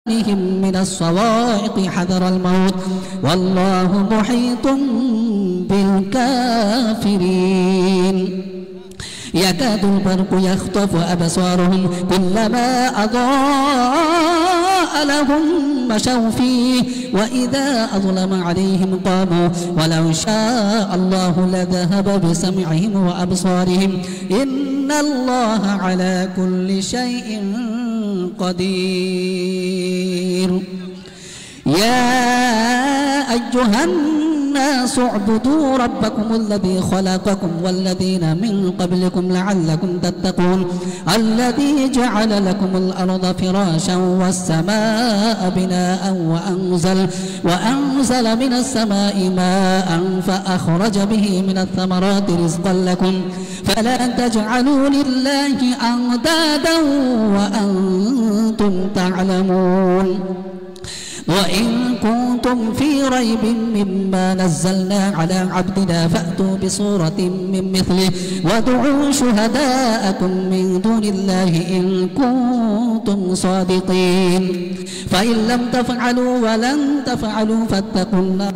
من الصواعق حذر الموت والله محيط بالكافرين يكاد البرق يخطف أبصارهم كلما أضاء لهم مشوا فيه وإذا أظلم عليهم قاموا ولو شاء الله لذهب بسمعهم وأبصارهم إن الله على كل شيء قدير. يا أيها الناس اعبدوا ربكم الذي خلقكم والذين من قبلكم لعلكم تتقون الذي جعل لكم الأرض فراشا والسماء بناء وأنزل من السماء ماء فأخرج به من الثمرات رزقا لكم فلا تجعلوا لله أندادا وأنتم تعلمون. وإن كنتم في ريب مما نزلنا على عبدنا فأتوا بصورة من مثله وادعوا شهداءكم من دون الله إن كنتم صادقين فإن لم تفعلوا ولن تفعلوا فاتقوا النار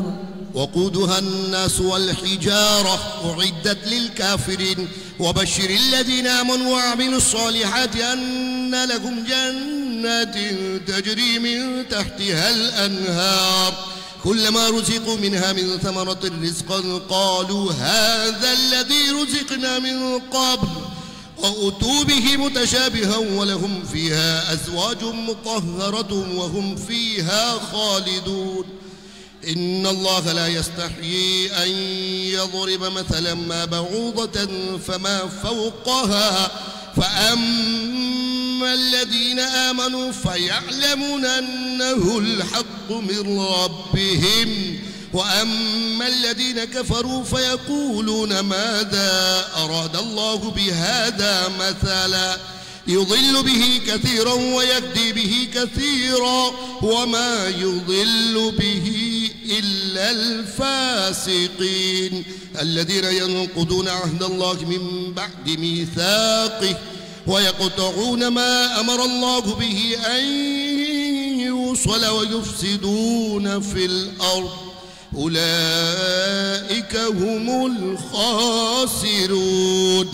وقودها الناس والحجارة أعدت للكافرين وبشر الذين آمنوا وعملوا الصالحات أن لهم جنات تجري من تحتها الأنهار كلما رزقوا منها من ثمرة رزقا قالوا هذا الذي رزقنا من قبل وأتوا به متشابها ولهم فيها أزواج مطهرة وهم فيها خالدون. إن الله لا يستحيي أن يضرب مثلا ما بعوضة فما فوقها فأما الذين آمنوا فيعلمون أنه الحق من ربهم وأما الذين كفروا فيقولون ماذا أراد الله بهذا مثلا يضل به كثيرا ويهدي به كثيرا وما يضل به إلا الفاسقين الذين ينقضون عهد الله من بعد ميثاقه ويقطعون ما أمر الله به أن يوصل ويفسدون في الأرض أولئك هم الخاسرون.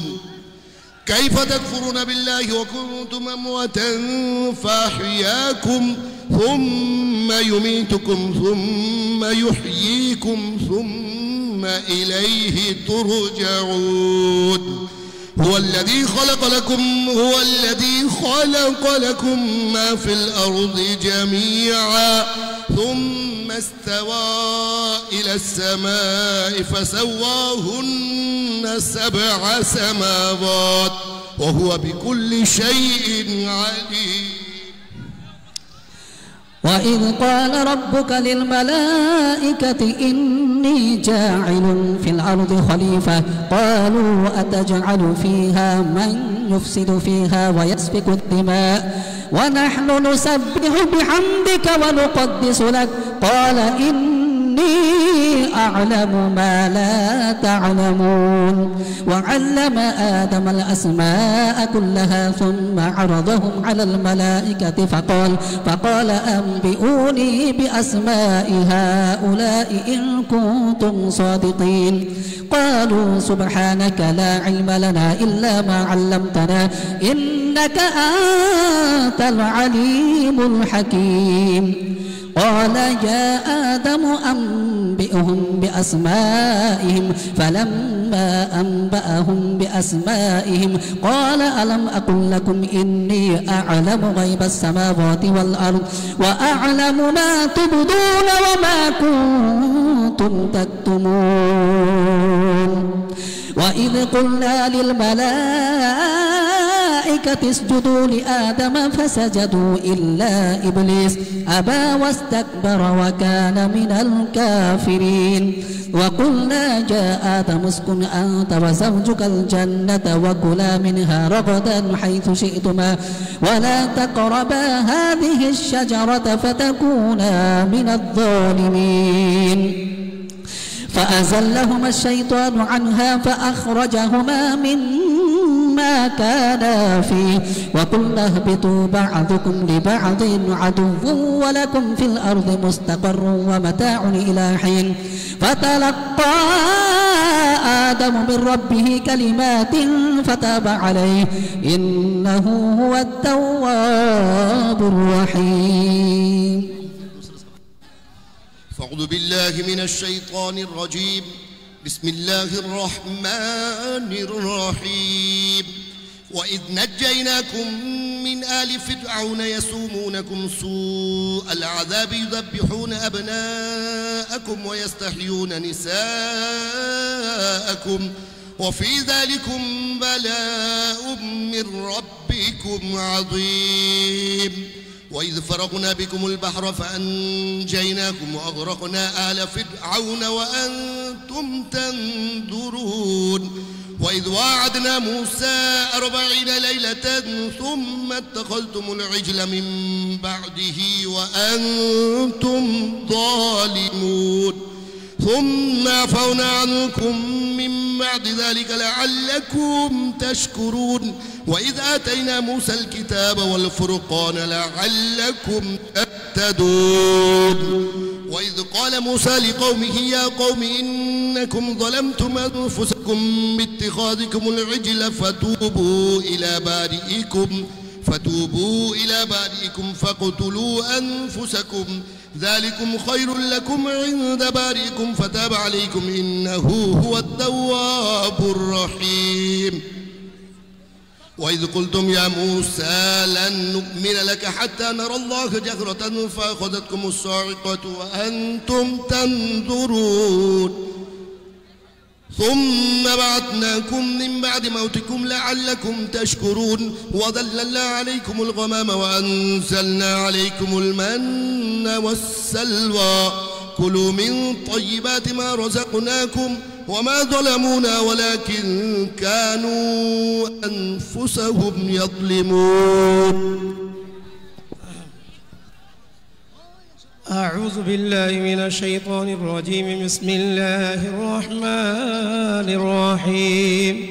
كيف تكفرون بالله وكنتم أمواتا فأحياكم ثم يميتكم ثم يحييكم ثم إليه ترجعون. هو الذي خلق لكم ما في الأرض جميعا ثم استوى إلى السماء فسواهن 7 سماوات وهو بكل شيء عليم. وإذ قال ربك للملائكة إني جاعل في الأرض خليفة قالوا أتجعل فيها من يفسد فيها ويسفك الدماء ونحن نسبح بحمدك ونقدس لك قال إني أعلم ما لا تعلمون. وعلم آدم الأسماء كلها ثم عرضهم على الملائكة فقال أنبئوني بأسماء هؤلاء إن كنتم صادقين. قالوا سبحانك لا علم لنا إلا ما علمتنا إنك أنت العليم الحكيم. قال يا آدم أنبئهم بأسمائهم فلما أنبأهم بأسمائهم قال ألم أقل لكم إني أعلم غيب السماوات والأرض وأعلم ما تبدون وما كنتم تكتمون. وإذ قلنا للملائكة اسجدوا لآدم فسجدوا إلا إبليس أبى واستكبر وكان من الكافرين. وقلنا يا آدم اسكن أنت وزوجك الجنة وكلا منها رغدا حيث شئتما ولا تقربا هذه الشجرة فتكونا من الظالمين. فأزلهما الشيطان عنها فأخرجهما مما ما كانا فيه وقلنا اهبطوا بعضكم لبعض عدو ولكم في الأرض مستقر ومتاع إلى حين فتلقى آدم من ربه كلمات فتاب عليه إنه هو التواب الرحيم. فأعوذ بالله من الشيطان الرجيم. بسم الله الرحمن الرحيم. وإذ نجيناكم من آل فرعون يسومونكم سوء العذاب يذبحون أبناءكم ويستحيون نساءكم وفي ذلكم بلاء من ربكم عظيم. وإذ فرقنا بكم البحر فأنجيناكم وأغرقنا آل فرعون وأنتم تنظرون. وإذ واعدنا موسى 40 ليلة ثم اتخذتم العجل من بعده وأنتم ظالمون ثم عفونا عنكم من بعد ذلك لعلكم تشكرون. وإذ آتينا موسى الكتاب والفرقان لعلكم تهتدون. وإذ قال موسى لقومه يا قوم إنكم ظلمتم أنفسكم باتخاذكم العجل فتوبوا إلى بارئكم فاقتلوا أنفسكم ذلكم خير لكم عند بارئكم فتاب عليكم إنه هو التواب الرحيم. وإذ قلتم يا موسى لن نؤمن لك حتى نرى الله جهرة فأخذتكم الصاعقة وأنتم تنظرون ثم بعثناكم من بعد موتكم لعلكم تشكرون. وظللنا عليكم الغمام وأنزلنا عليكم المن والسلوى كلوا من طيبات ما رزقناكم وما ظلمونا ولكن كانوا أنفسهم يظلمون. أعوذ بالله من الشيطان الرجيم. بسم الله الرحمن الرحيم.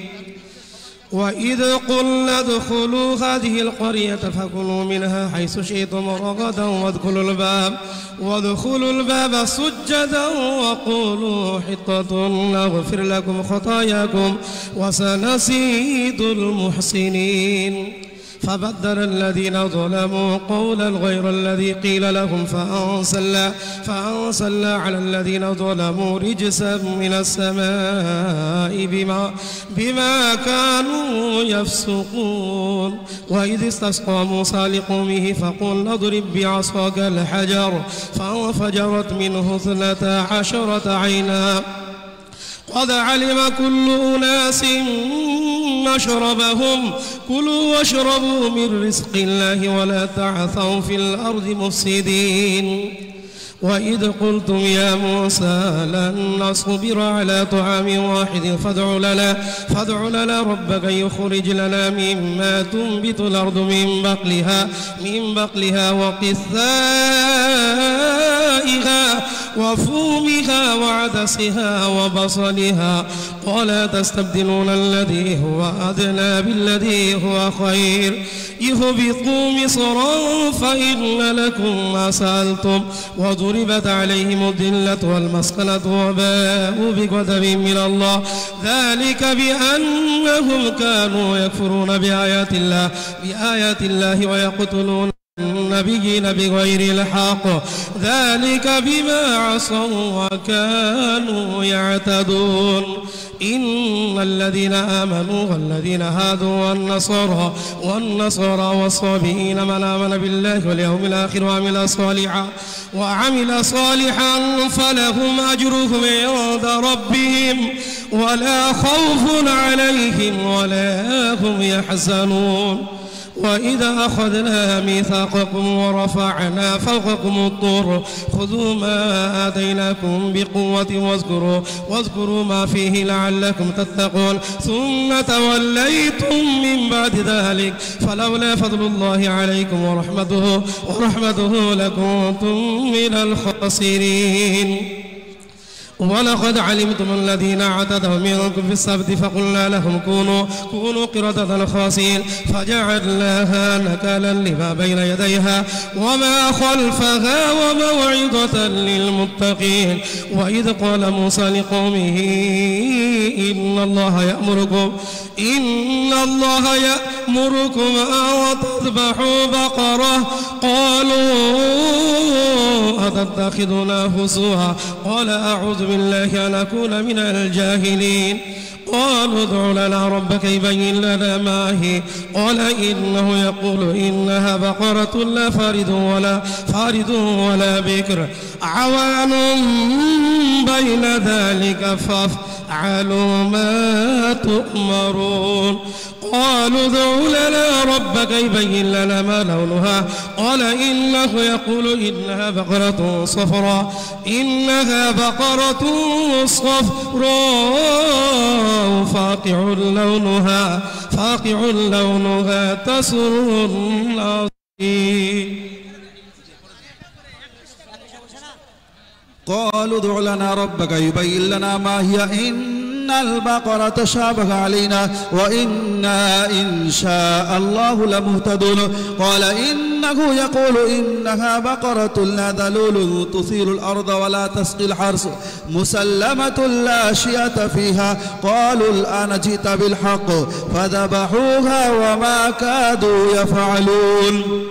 وإذ قلنا ادخلوا هذه القرية فكلوا منها حيث شئتم رغدا وادخلوا الباب سجدا وقولوا حطة نغفر لكم خطاياكم وسنزيد المحسنين. فبدل الذين ظلموا قولا غير الذي قيل لهم فأنزلنا على الذين ظلموا رجزا من السماء بما كانوا يفسقون. وإذ استسقى موسى لقومه فقل اضرب بعصاك الحجر فانفجرت منه 12 عينا قد علم كل أناس مشربهم كلوا واشربوا من رزق الله ولا تعثوا في الأرض مفسدين. وإذ قلتم يا موسى لن نصبر على طعام واحد فادع لنا ربك يخرج لنا مما تنبت الأرض من بقلها وقثائها وفومها وعدسها وبصلها قال تستبدلون الذي هو أدنى بالذي هو خير اهبطوا مصرا فإن لكم ما سألتم وضربت عليهم الذلة والمسكنة وباءوا بغضب من الله ذلك بأنهم كانوا يكفرون بآيات الله ويقتلون النبيين بغير الحق ذلك بما عصوا وكانوا يعتدون. إن الذين آمنوا والذين هادوا والنصارى والصابئين من آمن بالله واليوم الآخر وعمل صالحا فلهم أجرهم عند ربهم ولا خوف عليهم ولا هم يحزنون. وإذا أخذنا ميثاقكم ورفعنا فوقكم الطور خذوا ما آتيناكم بقوة واذكروا ما فيه لعلكم تتقون ثم توليتم من بعد ذلك فلولا فضل الله عليكم ورحمته لكنتم من الخاسرين. ولقد علمتم الذين اعتدوا منكم في السبت فقلنا لهم كونوا قردة خاسئين فجعلناها نكالا لما بين يديها وما خلفها وموعظة للمتقين. وإذ قال موسى لقومه إن الله يأمركم أن تذبحوا بقرة قالوا أتتخذنا هزوا قال أعوذ بالله أن أكون من الجاهلين. قالوا ادع لنا ربك يبين لنا ما هي قال إنه يقول إنها بقرة لا فارض ولا بكر عوان بين ذلك فافعلوا ما تؤمرون. قالوا ادع لنا ربك يبين لنا ما لونها قال إنه يقول إنها بقرة صفراء فاقع لونها تسر الناظرين. قالوا ادع لنا ربك يبين لنا ما هي إن البقرة تشابه علينا وإنا إن شاء الله لمهتدون. قال إنه يقول إنها بقرة لا ذلول تثير الأرض ولا تسقي الحرث مسلمة لا شية فيها. قالوا الآن جئت بالحق فذبحوها وما كادوا يفعلون.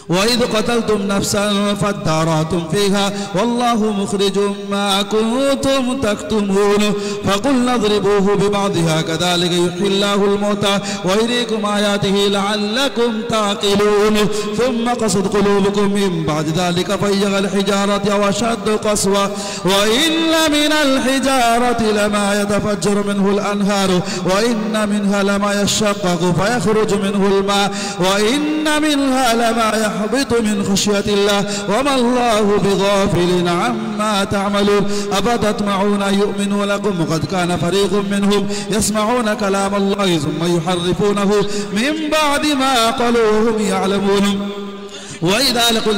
وإذ قتلتم نفسا فادارأتم فيها والله مخرج ما كنتم تكتمون. فقلنا اضربوه ببعضها كذلك يحيي الله الموتى ويريكم آياته لعلكم تعقلون. ثم قست قلوبكم من بعد ذلك فهي كالحجارة أو أشد قسوة وإن من الحجارة لما يتفجر منه الأنهار وإن منها لما يشقق فيخرج منه الماء وإن منها لما يحبط من خشية الله وما الله بغافل عما تعملون. أفتطمعون أن يؤمنوا لكم وقد كان فريق منهم يسمعون كلام الله ثم يحرفونه من بعد ما قالوا هم يعلمون. وإذا لقوا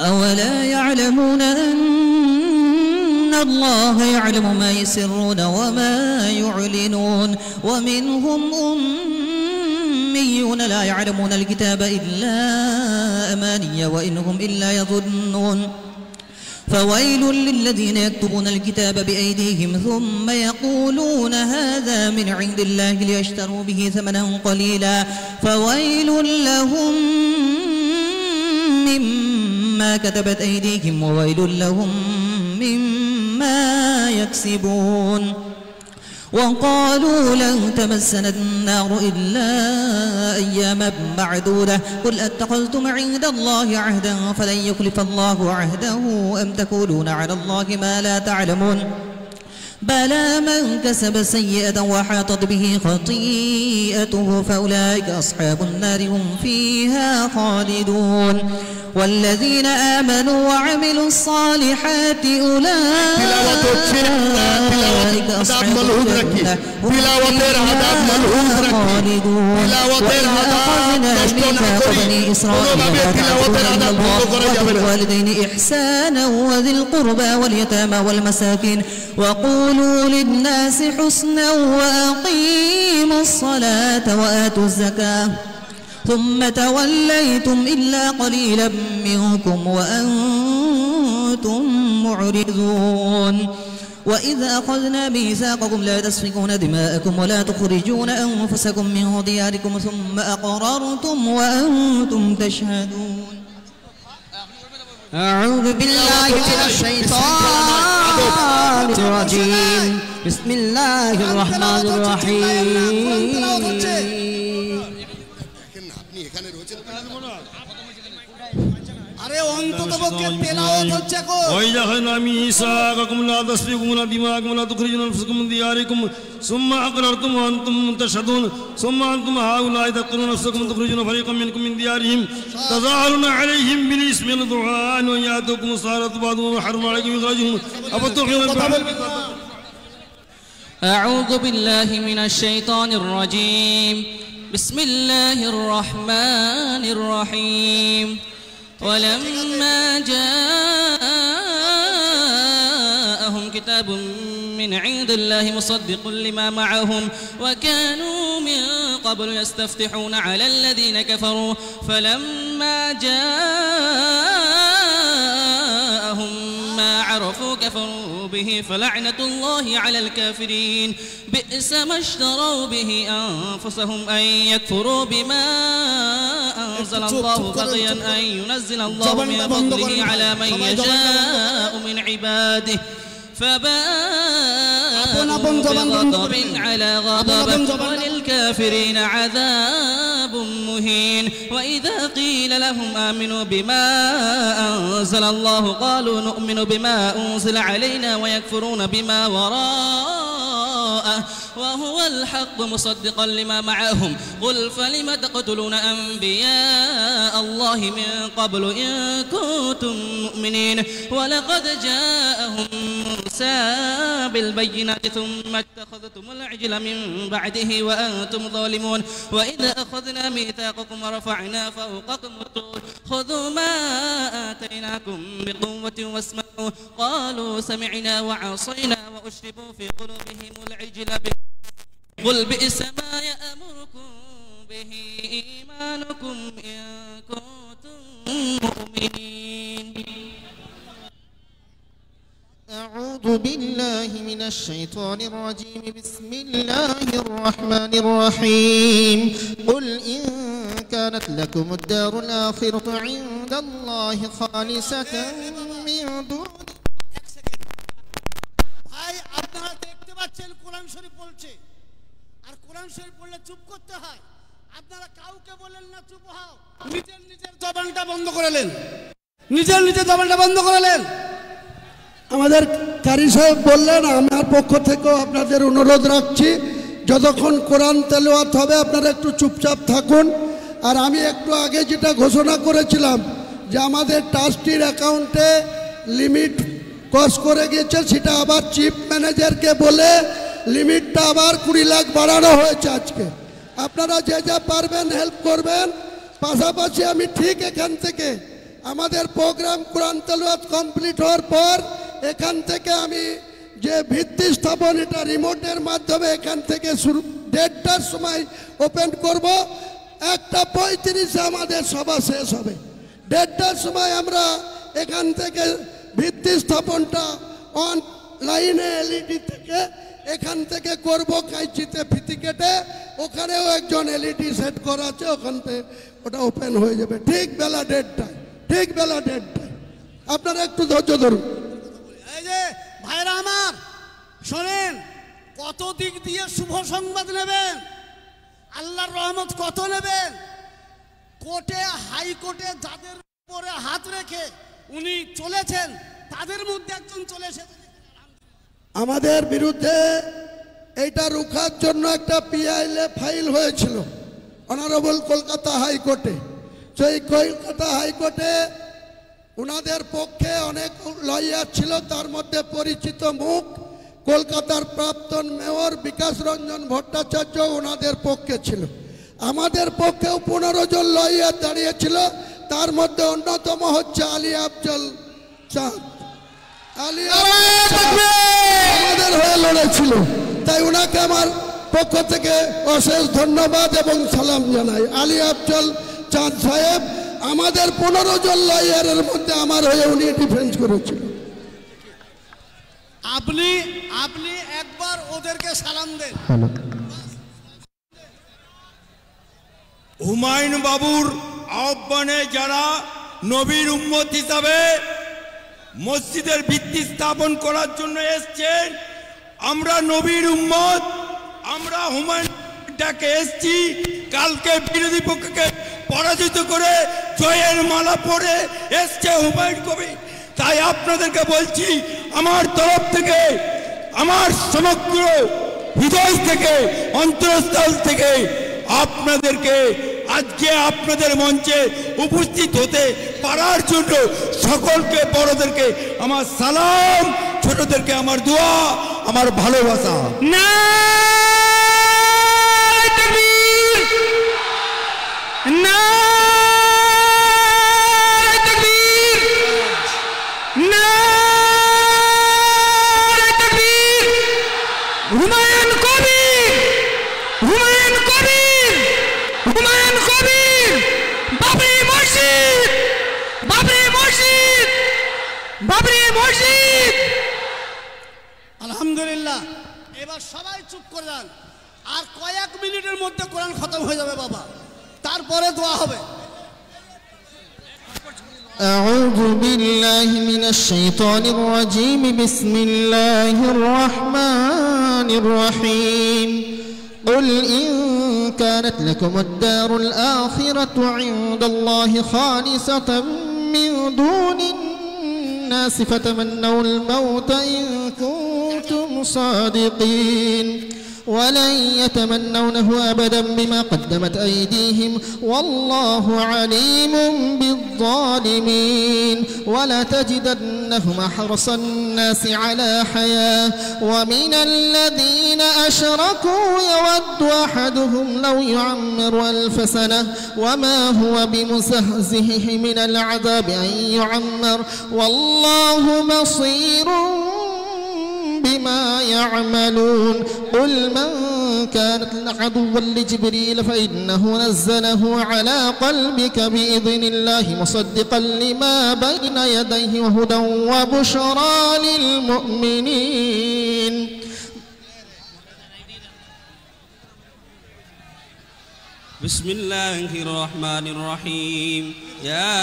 أولا يعلمون أن الله يعلم ما يسرون وما يعلنون. ومنهم أميون لا يعلمون الكتاب إلا أماني وإنهم إلا يظنون. فويل للذين يكتبون الكتاب بأيديهم ثم يقولون هذا من عند الله ليشتروا به ثمنا قليلا فويل لهم مما كتبت أيديهم وويل لهم مما يكسبون. وقالوا لن تمسنا النار إلا أياما معدودة قل أتخذتم عند الله عهدا فلن يخلف الله عهده أم تقولون على الله ما لا تعلمون. بلى من كسب سيئة وحاطت به خطيئته فأولئك أصحاب النار هم فيها خالدون. والذين آمنوا وعملوا الصالحات أولئك أصحاب الجنة هم فيها خالدون. وإذ أخذنا ميثاق بني إسرائيل لا تعبدون إلا الله وبالوالدين إحسانا وذي القربى واليتامى والمساكين وقولوا للناس حسنا وأقيموا الصلاة وآتوا الزكاة ثم توليتم إلا قليلا منكم وأنتم معرضون. وإذا أخذنا ميثاقكم لا تسفكون دماءكم ولا تخرجون أنفسكم من دياركم ثم أقررتم وأنتم تشهدون. أعوذ بالله من الشيطان الرجيم بسم الله الرحمن الرحيم. وإذا أخذنا ميثاقكم لا تسفكون دماءكم ولا تخرجون أنفسكم من دياركم ثم أقررتم وأنتم تشهدون ثم أنتم هؤلاء تقتلون نفسكم تخرجون فريقا منكم من ديارهم تظاهرون عليهم بالإثم والعدوان وأن يأتوكم السحرة بعضهم وحرم عليكم إخراجهم أفتؤمنون أعوذ بالله من الشيطان الرجيم بسم الله الرحمن الرحيم. ولما جاءهم كتاب من عند الله مصدق لما معهم وكانوا من قبل يستفتحون على الذين كفروا فلما جاءهم ما عرفوا كفروا به فلعنة الله على الكافرين بئس ما اشتروا به أنفسهم أن يكفروا بما أنزل الله بغيا أن ينزل الله من فضله على من يشاء من عباده فباءوا بغضب على غضب وللكافرين عذاب مهين وإذا قيل لهم آمنوا بما أنزل الله قالوا نؤمن بما أنزل علينا ويكفرون بما وراءه وهو الحق مصدقا لما معهم قل فلم تقتلون أنبياء الله من قبل إن كنتم مؤمنين ولقد جاءهم موسى بالبينات ثم اتخذتم العجل من بعده وأنتم ظالمون وإذا أخذنا ميثاقكم ورفعنا فوقكم الطور خذوا ما آتيناكم بقوة واسمعوا قالوا سمعنا وعصينا وأشربوا في قلوبهم العجل قل بئس ما يأمركم به إيمانكم إن كنتم مؤمنين أعوذ بالله من الشيطان الرجيم بسم الله الرحمن الرحيم قل إن كانت لكم الدار الآخرة عند الله خالصة من دون ভাই আপনারা দেখতে পাচ্ছেন কোরআন শরীফ বলছে আর কোরআন শরীফ বললে চুপ করতে হয় আপনারা কাউকে বলেন না চুপ হও নিজের জবানটা বন্ধ করলেন নিজের জবানটা বন্ধ করলেন আমাদের কারি সাহেব বললেন আমার পক্ষ থেকেও আপনাদের অনুরোধ রাখছি যতক্ষণ কোরআন তেলাওয়াত হবে আপনারা একটু চুপচাপ থাকুন আর আমি একটু আগে যেটা ঘোষণা করেছিলাম যে আমাদের ট্রাস্টির অ্যাকাউন্টে লিমিট ক্রস করে গিয়েছে সেটা আবার চিফ ম্যানেজারকে বলে লিমিটটা আবার 20 লাখ বাড়ানো হয়েছে আজকে আপনারা যে যা পারবেন হেল্প করবেন পাশাপাশি আমি ঠিক এখান থেকে আমাদের প্রোগ্রাম কোরআন তেলাওয়াত কমপ্লিট হওয়ার পর এখান থেকে আমি যে ভিত্তি স্থাপন এটা রিমোটের মাধ্যমে এখান থেকে শুরু 1:30টার সময় ওপেন করব 1:35 আমাদের সভা শেষ হবে 1:30টার সময় আমরা এখান থেকে ভিত্তি স্থাপনটা অনলাইনে এলইডি থেকে এখান থেকে করব কাইচিতে ফিতি কেটে ওখানেও একজন এলইডি সেট করা আছে ওখান থেকে ওটা ওপেন হয়ে যাবে ঠিক বেলা 1:30টায় আপনারা একটু ধৈর্য ধরুন এই যে ভাইরা আমার শোনেন কত দিক দিয়ে শুভ সংবাদ নেবেন আল্লাহর রহমত কত নেবেন কোর্টে হাইকোর্টে যাদের উপরে হাত রেখে উনি চলেছেন তাদের মধ্যে একজন চলে এসেছেন আমাদের বিরুদ্ধে এইটা রুখার জন্য একটা পিআইএল ফাইল হয়েছিল অনারেবল কলকাতা হাইকোর্টে সেই কলকাতা হাইকোর্টে ওনাদের পক্ষে অনেক লয়ার ছিল তার মধ্যে পরিচিত মুখ কলকাতার প্রাক্তন মেয়র বিকাশ রঞ্জন ভট্টাচার্য ওনাদের পক্ষে ছিল আমাদের পক্ষেও 15 জন লয়ার দাঁড়িয়েছিল তার মধ্যে অন্যতম হচ্ছে আলী আফজল চাঁদ আমাদের হয়ে লড়েছিল তাই ওনাকে আমার পক্ষ থেকে অশেষ ধন্যবাদ এবং সালাম জানাই আলী আফজল চাঁদ সাহেব আমাদের 15 জন লয়ারের মধ্যে আমার হয়ে উনি ডিফেন্স করেছিল আপনি একবার ওদেরকে সালাম দেন হুমায়ুন বাবুর আহ্বানে যারা নবীর উম্মত হিসাবে মসজিদের ভিত্তি স্থাপন করার জন্য এসেছেন আমরা নবীর উম্মত আমরা হুমায়ুনটাকে এসেছি কালকে বিরোধী পক্ষকে পরাজিত করে জয়ের মালা পরে এসছে হুমায়ুন কবির তাই আপনাদেরকে বলছি আমার তরফ থেকে আমার সমগ্র হৃদয় থেকে অন্তরস্থল থেকে আপনাদেরকে আজকে আপনাদের মঞ্চে উপস্থিত হতে পারার জন্য সকলকে বড়দেরকে আমার সালাম ছোটদেরকে আমার দোয়া আমার ভালোবাসা হুমায়ুন কবির, বাবরি মসজিদ, বাবরি মসজিদ, বাবরি মসজিদ। আলহামদুলিল্লাহ, এবার সবাই চুপ করে যান। আর কয়েক মিনিটের মধ্যে কোরআন খতম হয়ে যাবে বাবা, তারপরে দোয়া হবে। أعوذ بالله من الشيطان الرجيم بسم الله الرحمن الرحيم قل إن كانت لكم الدار الآخرة عند الله خالصة من دون الناس فتمنوا الموت إن كنتم صادقين ولن يتمنونه أبدا بما قدمت أيديهم والله عليم بالظالمين ولتجدنهم أحرص الناس على حياة ومن الذين أشركوا يود أحدهم لو يعمر 1000 سنة وما هو بمزحزحه من العذاب أن يعمر والله بصير بما يعملون قل من كانت عدوا لجبريل فإنه نزله على قلبك بإذن الله مصدقا لما بين يديه وهدى وبشرى للمؤمنين بسم الله الرحمن الرحيم يا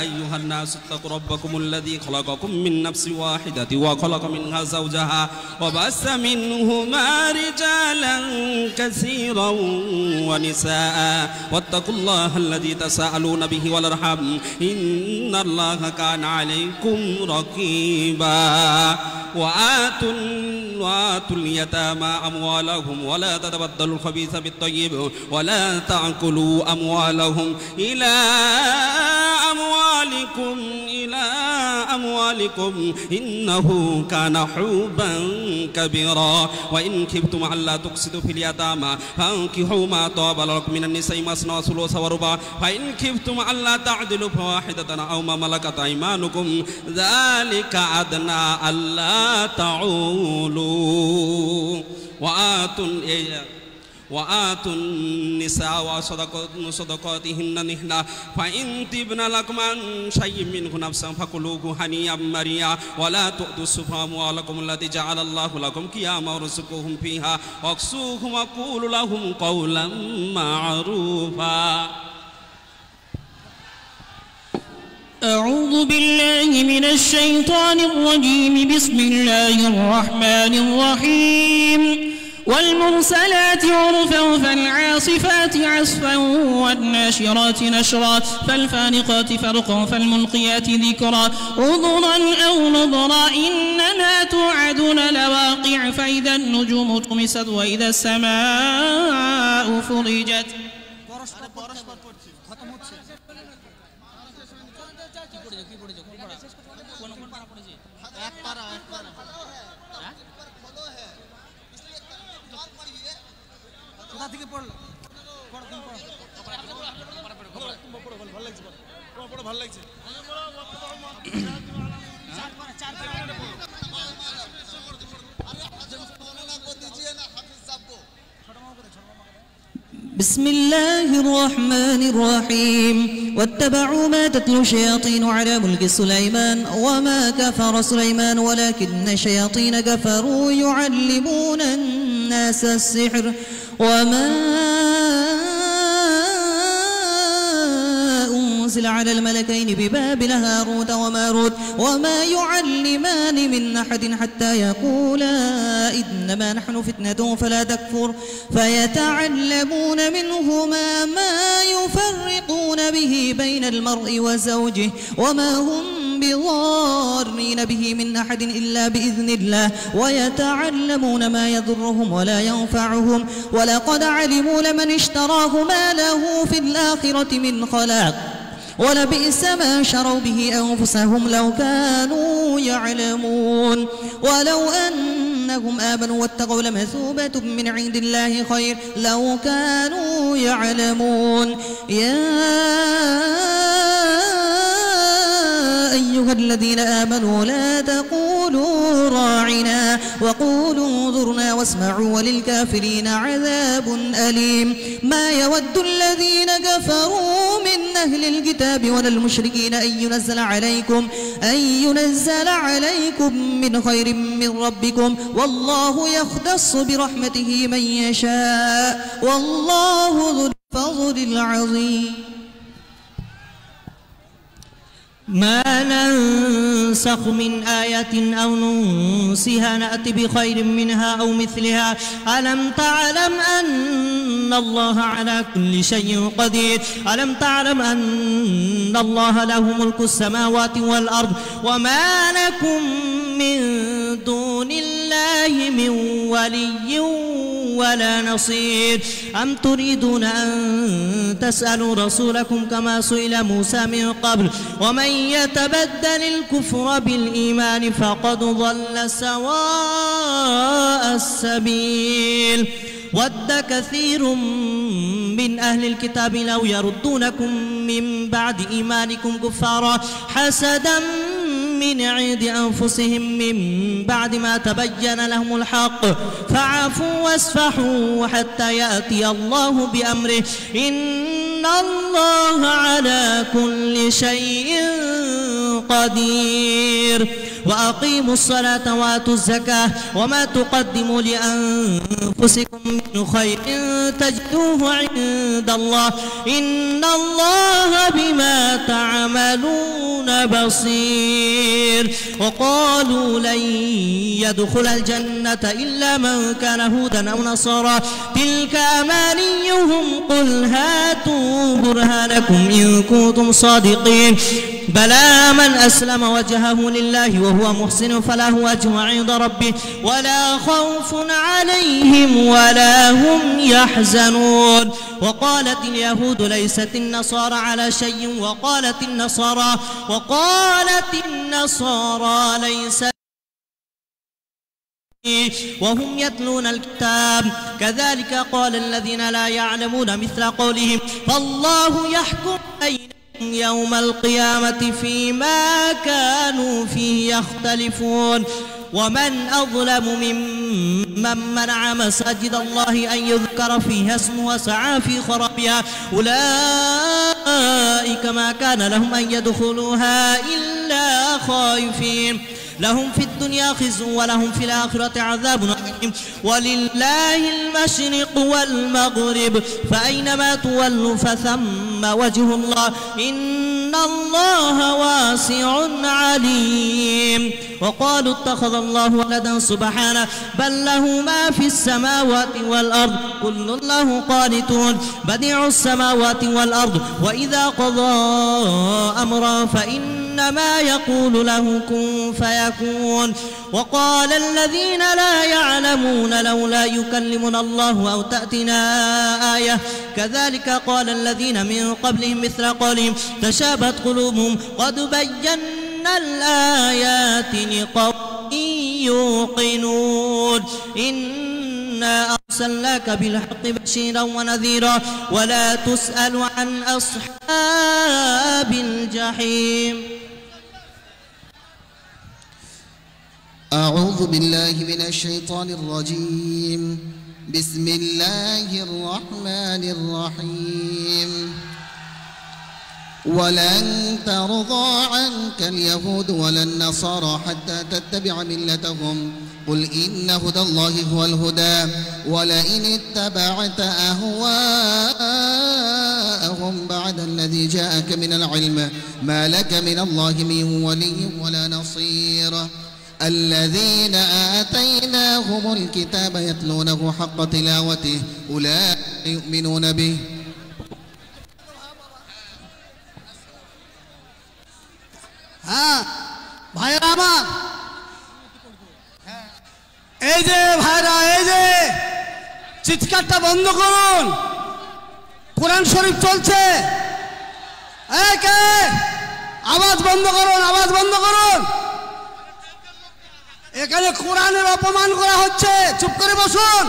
أيها الناس اتقوا ربكم الذي خلقكم من نفس واحدة وخلق منها زوجها وبث منهما رجالا كثيرا ونساء واتقوا الله الذي تساءلون به والأرحام إن الله كان عليكم رقيبا وآتوا اليتامى أموالهم ولا تتبدلوا الخبيث بالطيب ولا تأكلوا أموالهم إلى أموالكم إنه كان حوبا كبيرا وإن خفتم ألا تقسطوا في اليتامى فانكحوا ما طاب لكم من النساء مثنى وثلاث ورباع فإن خفتم ألا تعدلوا فواحدة أو ما ملكت أيمانكم ذلك أدنى ألا تعولوا وآتوا النساء وصدقاتهن نحلة فإن تبن لكم عن شيء منه نفسا فكلوه هنيئا مريئا ولا تؤتوا السفهاء أموالكم التي جعل الله لكم قياما وارزقوهم فيها واكسوهم وقولوا لهم قولا معروفا. أعوذ بالله من الشيطان الرجيم بسم الله الرحمن الرحيم والمرسلات عرفا فالعاصفات عصفا والناشرات نشرا فالفارقات فرقا فالملقيات ذكرا عذرا أو نذرا إنما توعدون لواقع فإذا النجوم طمست وإذا السماء فرجت بسم الله الرحمن الرحيم واتبعوا ما تتلو الشياطين على ملك سليمان وما كفر سليمان ولكن الشياطين كفروا يعلمون الناس السحر وما أنزل على الملكين ببابل هاروت وماروت وما يعلمان من أحد حتى يقولا إنما نحن فتنة فلا تكفر فيتعلمون منهما ما يفرقون به بين المرء وزوجه وما هم بضارين به من أحد إلا بإذن الله ويتعلمون ما يضرهم ولا ينفعهم ولقد علموا لمن اشتراه ما له في الآخرة من خلاق ولبئس ما شروا به أنفسهم لو كانوا يعلمون ولو أنهم آمنوا واتقوا لمثوبة من عند الله خير لو كانوا يعلمون يا أيها الذين آمنوا لا تقولوا راعنا وقولوا انظرنا واسمعوا وللكافرين عذاب أليم ما يود الذين كفروا من أهل الكتاب ولا المشركين أن ينزل عليكم من خير من ربكم والله يختص برحمته من يشاء والله ذو الفضل العظيم ما ننسخ من آية أو ننسها نأتي بخير منها أو مثلها ألم تعلم أن الله على كل شيء قدير ألم تعلم أن الله له ملك السماوات والأرض وما لكم من دون الله من ولي ولا نصير أم تريدون أن تسألوا رسولكم كما سئل موسى من قبل ومن يتبدل الكفر بالإيمان فقد ضل سواء السبيل ود كثير من أهل الكتاب لو يردونكم من بعد إيمانكم كفارا حسدا من عند أنفسهم من بعد ما تبين لهم الحق فاعفوا واصفحوا حتى يأتي الله بأمره إن الله على كل شيء قدير وأقيموا الصلاة وآتوا الزكاة وما تقدموا لأنفسكم من خير تجدوه عند الله إن الله بما تعملون بصير وقالوا لن يدخل الجنة إلا من كان هودا أو نصارى تلك أمانيهم قل هاتوا برهانكم إن كنتم صادقين بلى من أسلم وجهه لله وهو محسن فله أجر عند ربه ولا خوف عليهم ولا هم يحزنون وقالت اليهود ليست النصارى على شيء وقالت النصارى ليست وهم يتلون الكتاب كذلك قال الذين لا يعلمون مثل قولهم فالله يحكم بينهم يوم القيامة فيما كانوا فيه يختلفون ومن أظلم ممن منع مساجد الله أن يذكر فيها اسمه وسعى في خرابها أولئك ما كان لهم أن يدخلوها إلا خائفين لهم في الدنيا خزي ولهم في الآخرة عذاب عظيم ولله المشرق والمغرب فأينما تولوا فثم وجه الله إن الله واسع عليم وقالوا اتخذ الله ولدا سبحانه بل له ما في السماوات والأرض كل له قانتون بديع السماوات والأرض وإذا قضى أمرا فإنما يقول له كن فيكون وقال الذين لا يعلمون لولا يكلمنا الله أو تأتنا آية كذلك قال الذين من قبلهم مثل قولهم تشابهت قلوبهم قد بينا الآيات لقوم يوقنون إنا أرسلناك بالحق بشيرا ونذيرا ولا تسأل عن أصحاب الجحيم أعوذ بالله من الشيطان الرجيم بسم الله الرحمن الرحيم ولن ترضى عنك اليهود ولا النصارى حتى تتبع ملتهم قل إن هدى الله هو الهدى ولئن اتبعت أهواءهم بعد الذي جاءك من العلم ما لك من الله من ولي ولا نصير الذين آتيناهم الكتاب يتلونه حق تلاوته أولئك يؤمنون به হ্যাঁ ভাইরা আমার এই যে ভাইরা এই যে চিৎকারটা বন্ধ করুন কোরআন শরীফ চলছে আওয়াজ বন্ধ করুন আওয়াজ বন্ধ করুন এখানে কোরআনের অপমান করা হচ্ছে চুপ করে বসুন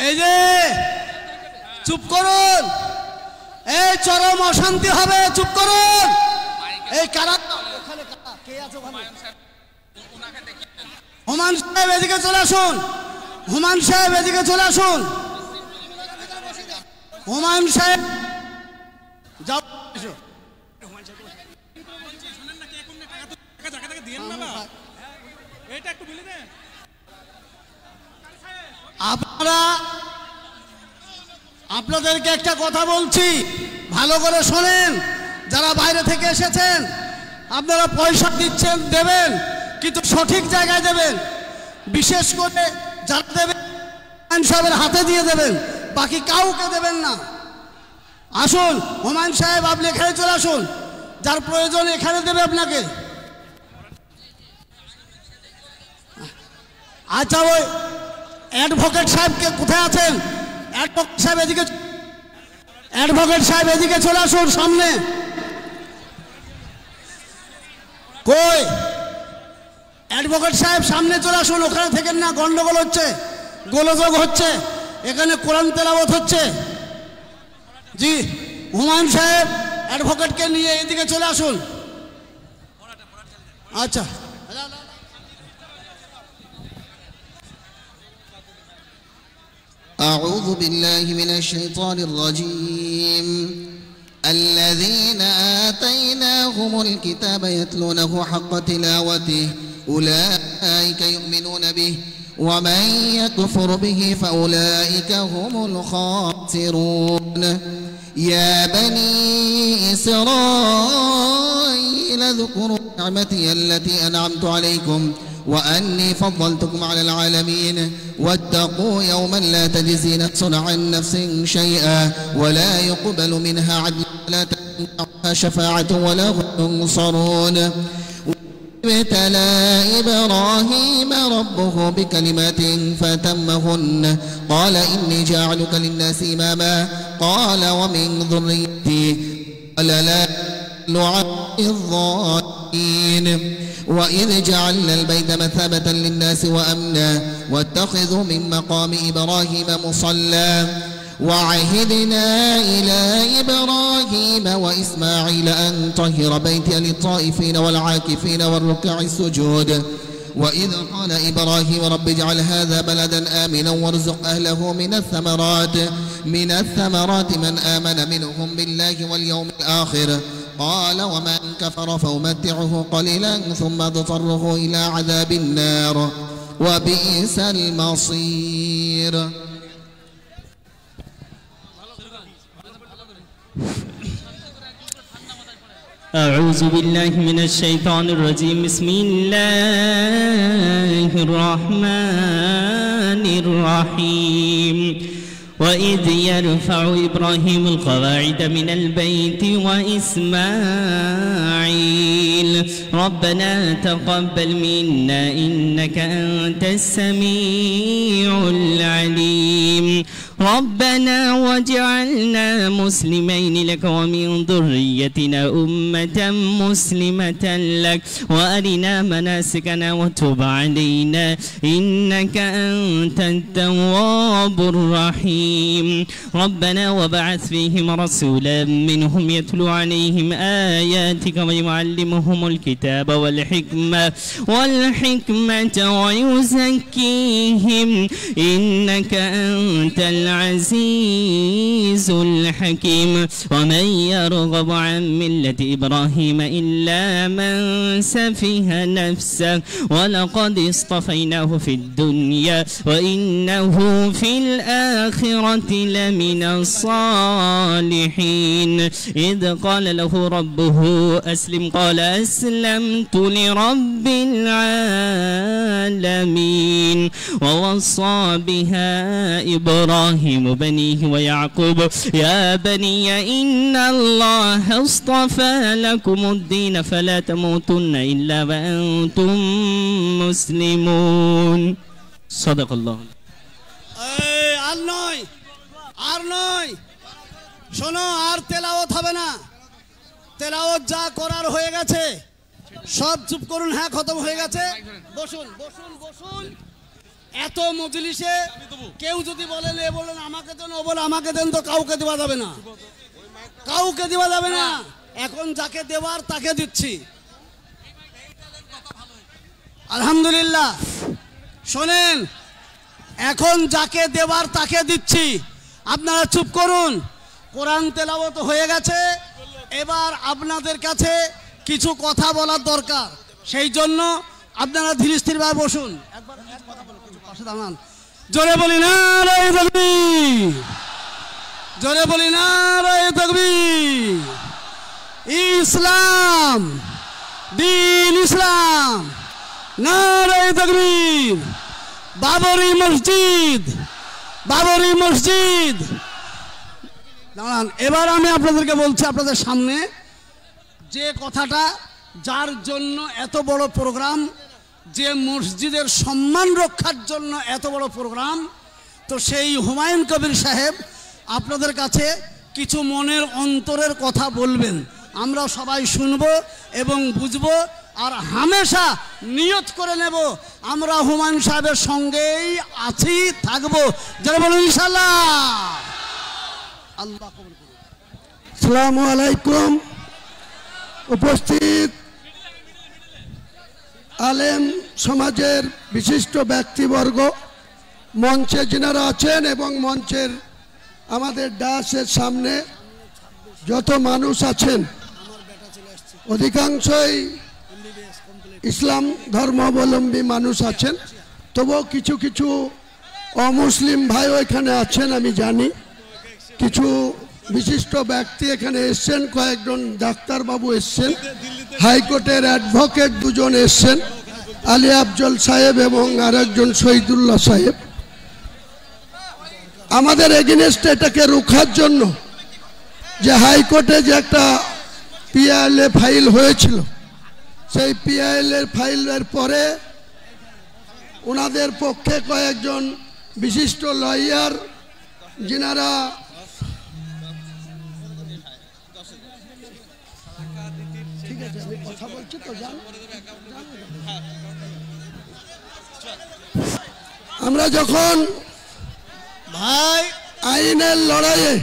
এই যে চুপ করুন, এই চরম অশান্তি হবে, চুপ করুন। এই কারা কে আছে? হুমায়ুন সাহেব এদিকে চলে আসুন, হুমায়ুন সাহেব এদিকে চলে আসুন, হুমায়ুন সাহেব যাও। আপনাদেরকে একটা কথা বলছি, ভালো করে শোনেন। যারা বাইরে থেকে এসেছেন আপনারা পয়সা দিচ্ছেন, দেবেন, কিন্তু সঠিক জায়গায় দেবেন। বিশেষ করে যারা দেবেন হুমায়ুন সাহেবের হাতে দিয়ে দেবেন, বাকি কাউকে দেবেন না। আসুন হুমায়ুন সাহেব, আপনি এখানে চলে আসুন, যার প্রয়োজন এখানে দেবে আপনাকে। আচ্ছা, ওই অ্যাডভোকেট সাহেবকে কোথায় আছেন? অ্যাডভোকেট সাহেব এদিকে, অ্যাডভোকেট সাহেব এদিকে চলে আসুন সামনে। কই অ্যাডভোকেট সাহেব? সামনে চলে আসুন, ওখানে থেকে না, গন্ডগোল হচ্ছে, গোলযোগ হচ্ছে, এখানে কোরআন তেলাওয়াত হচ্ছে। জি, হুমায়ুন সাহেব অ্যাডভোকেটকে নিয়ে এদিকে চলে আসুন। আচ্ছা, أعوذ بالله من الشيطان الرجيم. الذين آتيناهم الكتاب يتلونه حق تلاوته أولئك يؤمنون به ومن يكفر به فأولئك هم الخاسرون. يا بني إسرائيل اذكروا نعمتي التي أنعمت عليكم وأني فضلتكم على العالمين واتقوا يوما لا تجزي نفس عن نفس شيئا ولا يقبل منها عدل ولا تنفعها شفاعة ولا هم ينصرون. ابتلى إبراهيم ربه بكلمات فتمهن قال إني جاعلك للناس إماما قال ومن ذريتي قال لا لعب الظالمين. وإذ جعلنا البيت مثابة للناس وأمنا واتخذوا من مقام إبراهيم مصلى وعهدنا إلى إبراهيم وإسماعيل أن طهر بيتي للطائفين والعاكفين والركع السجود. وإذ قال إبراهيم رب اجعل هذا بلدا آمنا وارزق أهله من الثمرات من آمن منهم بالله واليوم الآخر قال ومن كفر فأمتعه قليلا ثم اضطره إلى عذاب النار وبئس المصير. أعوذ بالله من الشيطان الرجيم. بسم الله الرحمن الرحيم. وإذ يرفع إبراهيم القواعد من البيت وإسماعيل ربنا تقبل منا إنك أنت السميع العليم ربنا واجعلنا مسلمين لك ومن ذريتنا أمة مسلمة لك وأرنا مناسكنا وتب علينا إنك أنت التواب الرحيم ربنا وبعث فيهم رسولا منهم يتلو عليهم آياتك ويعلمهم الكتاب والحكمة ويزكيهم إنك أنت العزيز الحكيم ومن يرغب عن ملة إبراهيم إلا من سفه نفسه ولقد اصطفيناه في الدنيا وإنه في الآخرة لمن الصالحين إذ قال له ربه أسلم قال أسلمت لرب العالمين ووصى بها إبراهيم بنيه ويعقوب يا بني إن الله اصطفى لكم الدين فلا تموتن إلا وأنتم مسلمون صدق الله. আর নয় শোনো, আর তেলাওয়াত হবে না, তেলাওয়াত যা করার হয়ে গেছে সব চুপ করুন। হ্যাঁ, খতম হয়ে গেছে। বসুন বসুন বসুন, এত মজলিসে কেউ যদি বলেন এ বলেন আমাকে দেন ও বলে আমাকে দেন, তো কাউকে দেওয়া যাবে না, কাউকে দেওয়া যাবে না। এখন যাকে দেওয়ার তাকে দিচ্ছি। আলহামদুলিল্লাহ। শোনেন, এখন যাকে দেওয়ার তাকে দিচ্ছি, আপনারা চুপ করুন। কোরআন তেলাওয়াত হয়ে গেছে, এবার আপনাদের কাছে কিছু কথা বলার দরকার, সেই জন্য আপনারা ধীরে স্থিরভাবে বসুন। জোরে বলি নারায়ে তাকবীর, জোরে বলি নারায়ে তাকবীর। ইসলাম, দ্বীন ইসলাম, নারায়ে তাকবীর। বাবরি মসজিদ, বাবরি মসজিদ। দাঁড়ান, এবার আমি আপনাদেরকে বলছি আপনাদের সামনে যে কথাটা, যার জন্য এত বড় প্রোগ্রাম, যে মসজিদের সম্মান রক্ষার জন্য এত বড় প্রোগ্রাম, তো সেই হুমায়ুন কবির সাহেব আপনাদের কাছে কিছু মনের অন্তরের কথা বলবেন। আমরা সবাই শুনব এবং বুঝব, আর হামেশা নিয়ত করে নেব আমরা হুমায়ুন সাহেবের সঙ্গেই আছি, থাকবো। যারা বলুন ইনশাআল্লাহ। আল্লাহ কবুল করুন। আসসালামু আলাইকুম। উপস্থিত আলেম সমাজের বিশিষ্ট ব্যক্তিবর্গ, মঞ্চে যিনারা আছেন এবং মঞ্চের আমাদের ডাসের সামনে যত মানুষ আছেন, অধিকাংশই ইসলাম ধর্মাবলম্বী মানুষ আছেন, তবুও কিছু কিছু অমুসলিম ভাইও এখানে আছেন। আমি জানি কিছু বিশিষ্ট ব্যক্তি এখানে এসছেন, কয়েকজন ডাক্তারবাবু এসছেন, হাইকোর্টের অ্যাডভোকেট দুজন এসছেন, আলী আফজল সাহেব এবং আরেকজন শহীদুল্লাহ সাহেব। আমাদের এগেনস্টে এটাকে রোখার জন্য যে হাইকোর্টে যে একটা পিআইএলএ ফাইল হয়েছিল, সেই পিআইএলএ ফাইলের পরে ওনাদের পক্ষে কয়েকজন বিশিষ্ট লয়ার, যিনারা ঠিক আছে আমি কথা বলছি তো জান, আমরা যখন ভাই আইনের লড়াইয়ে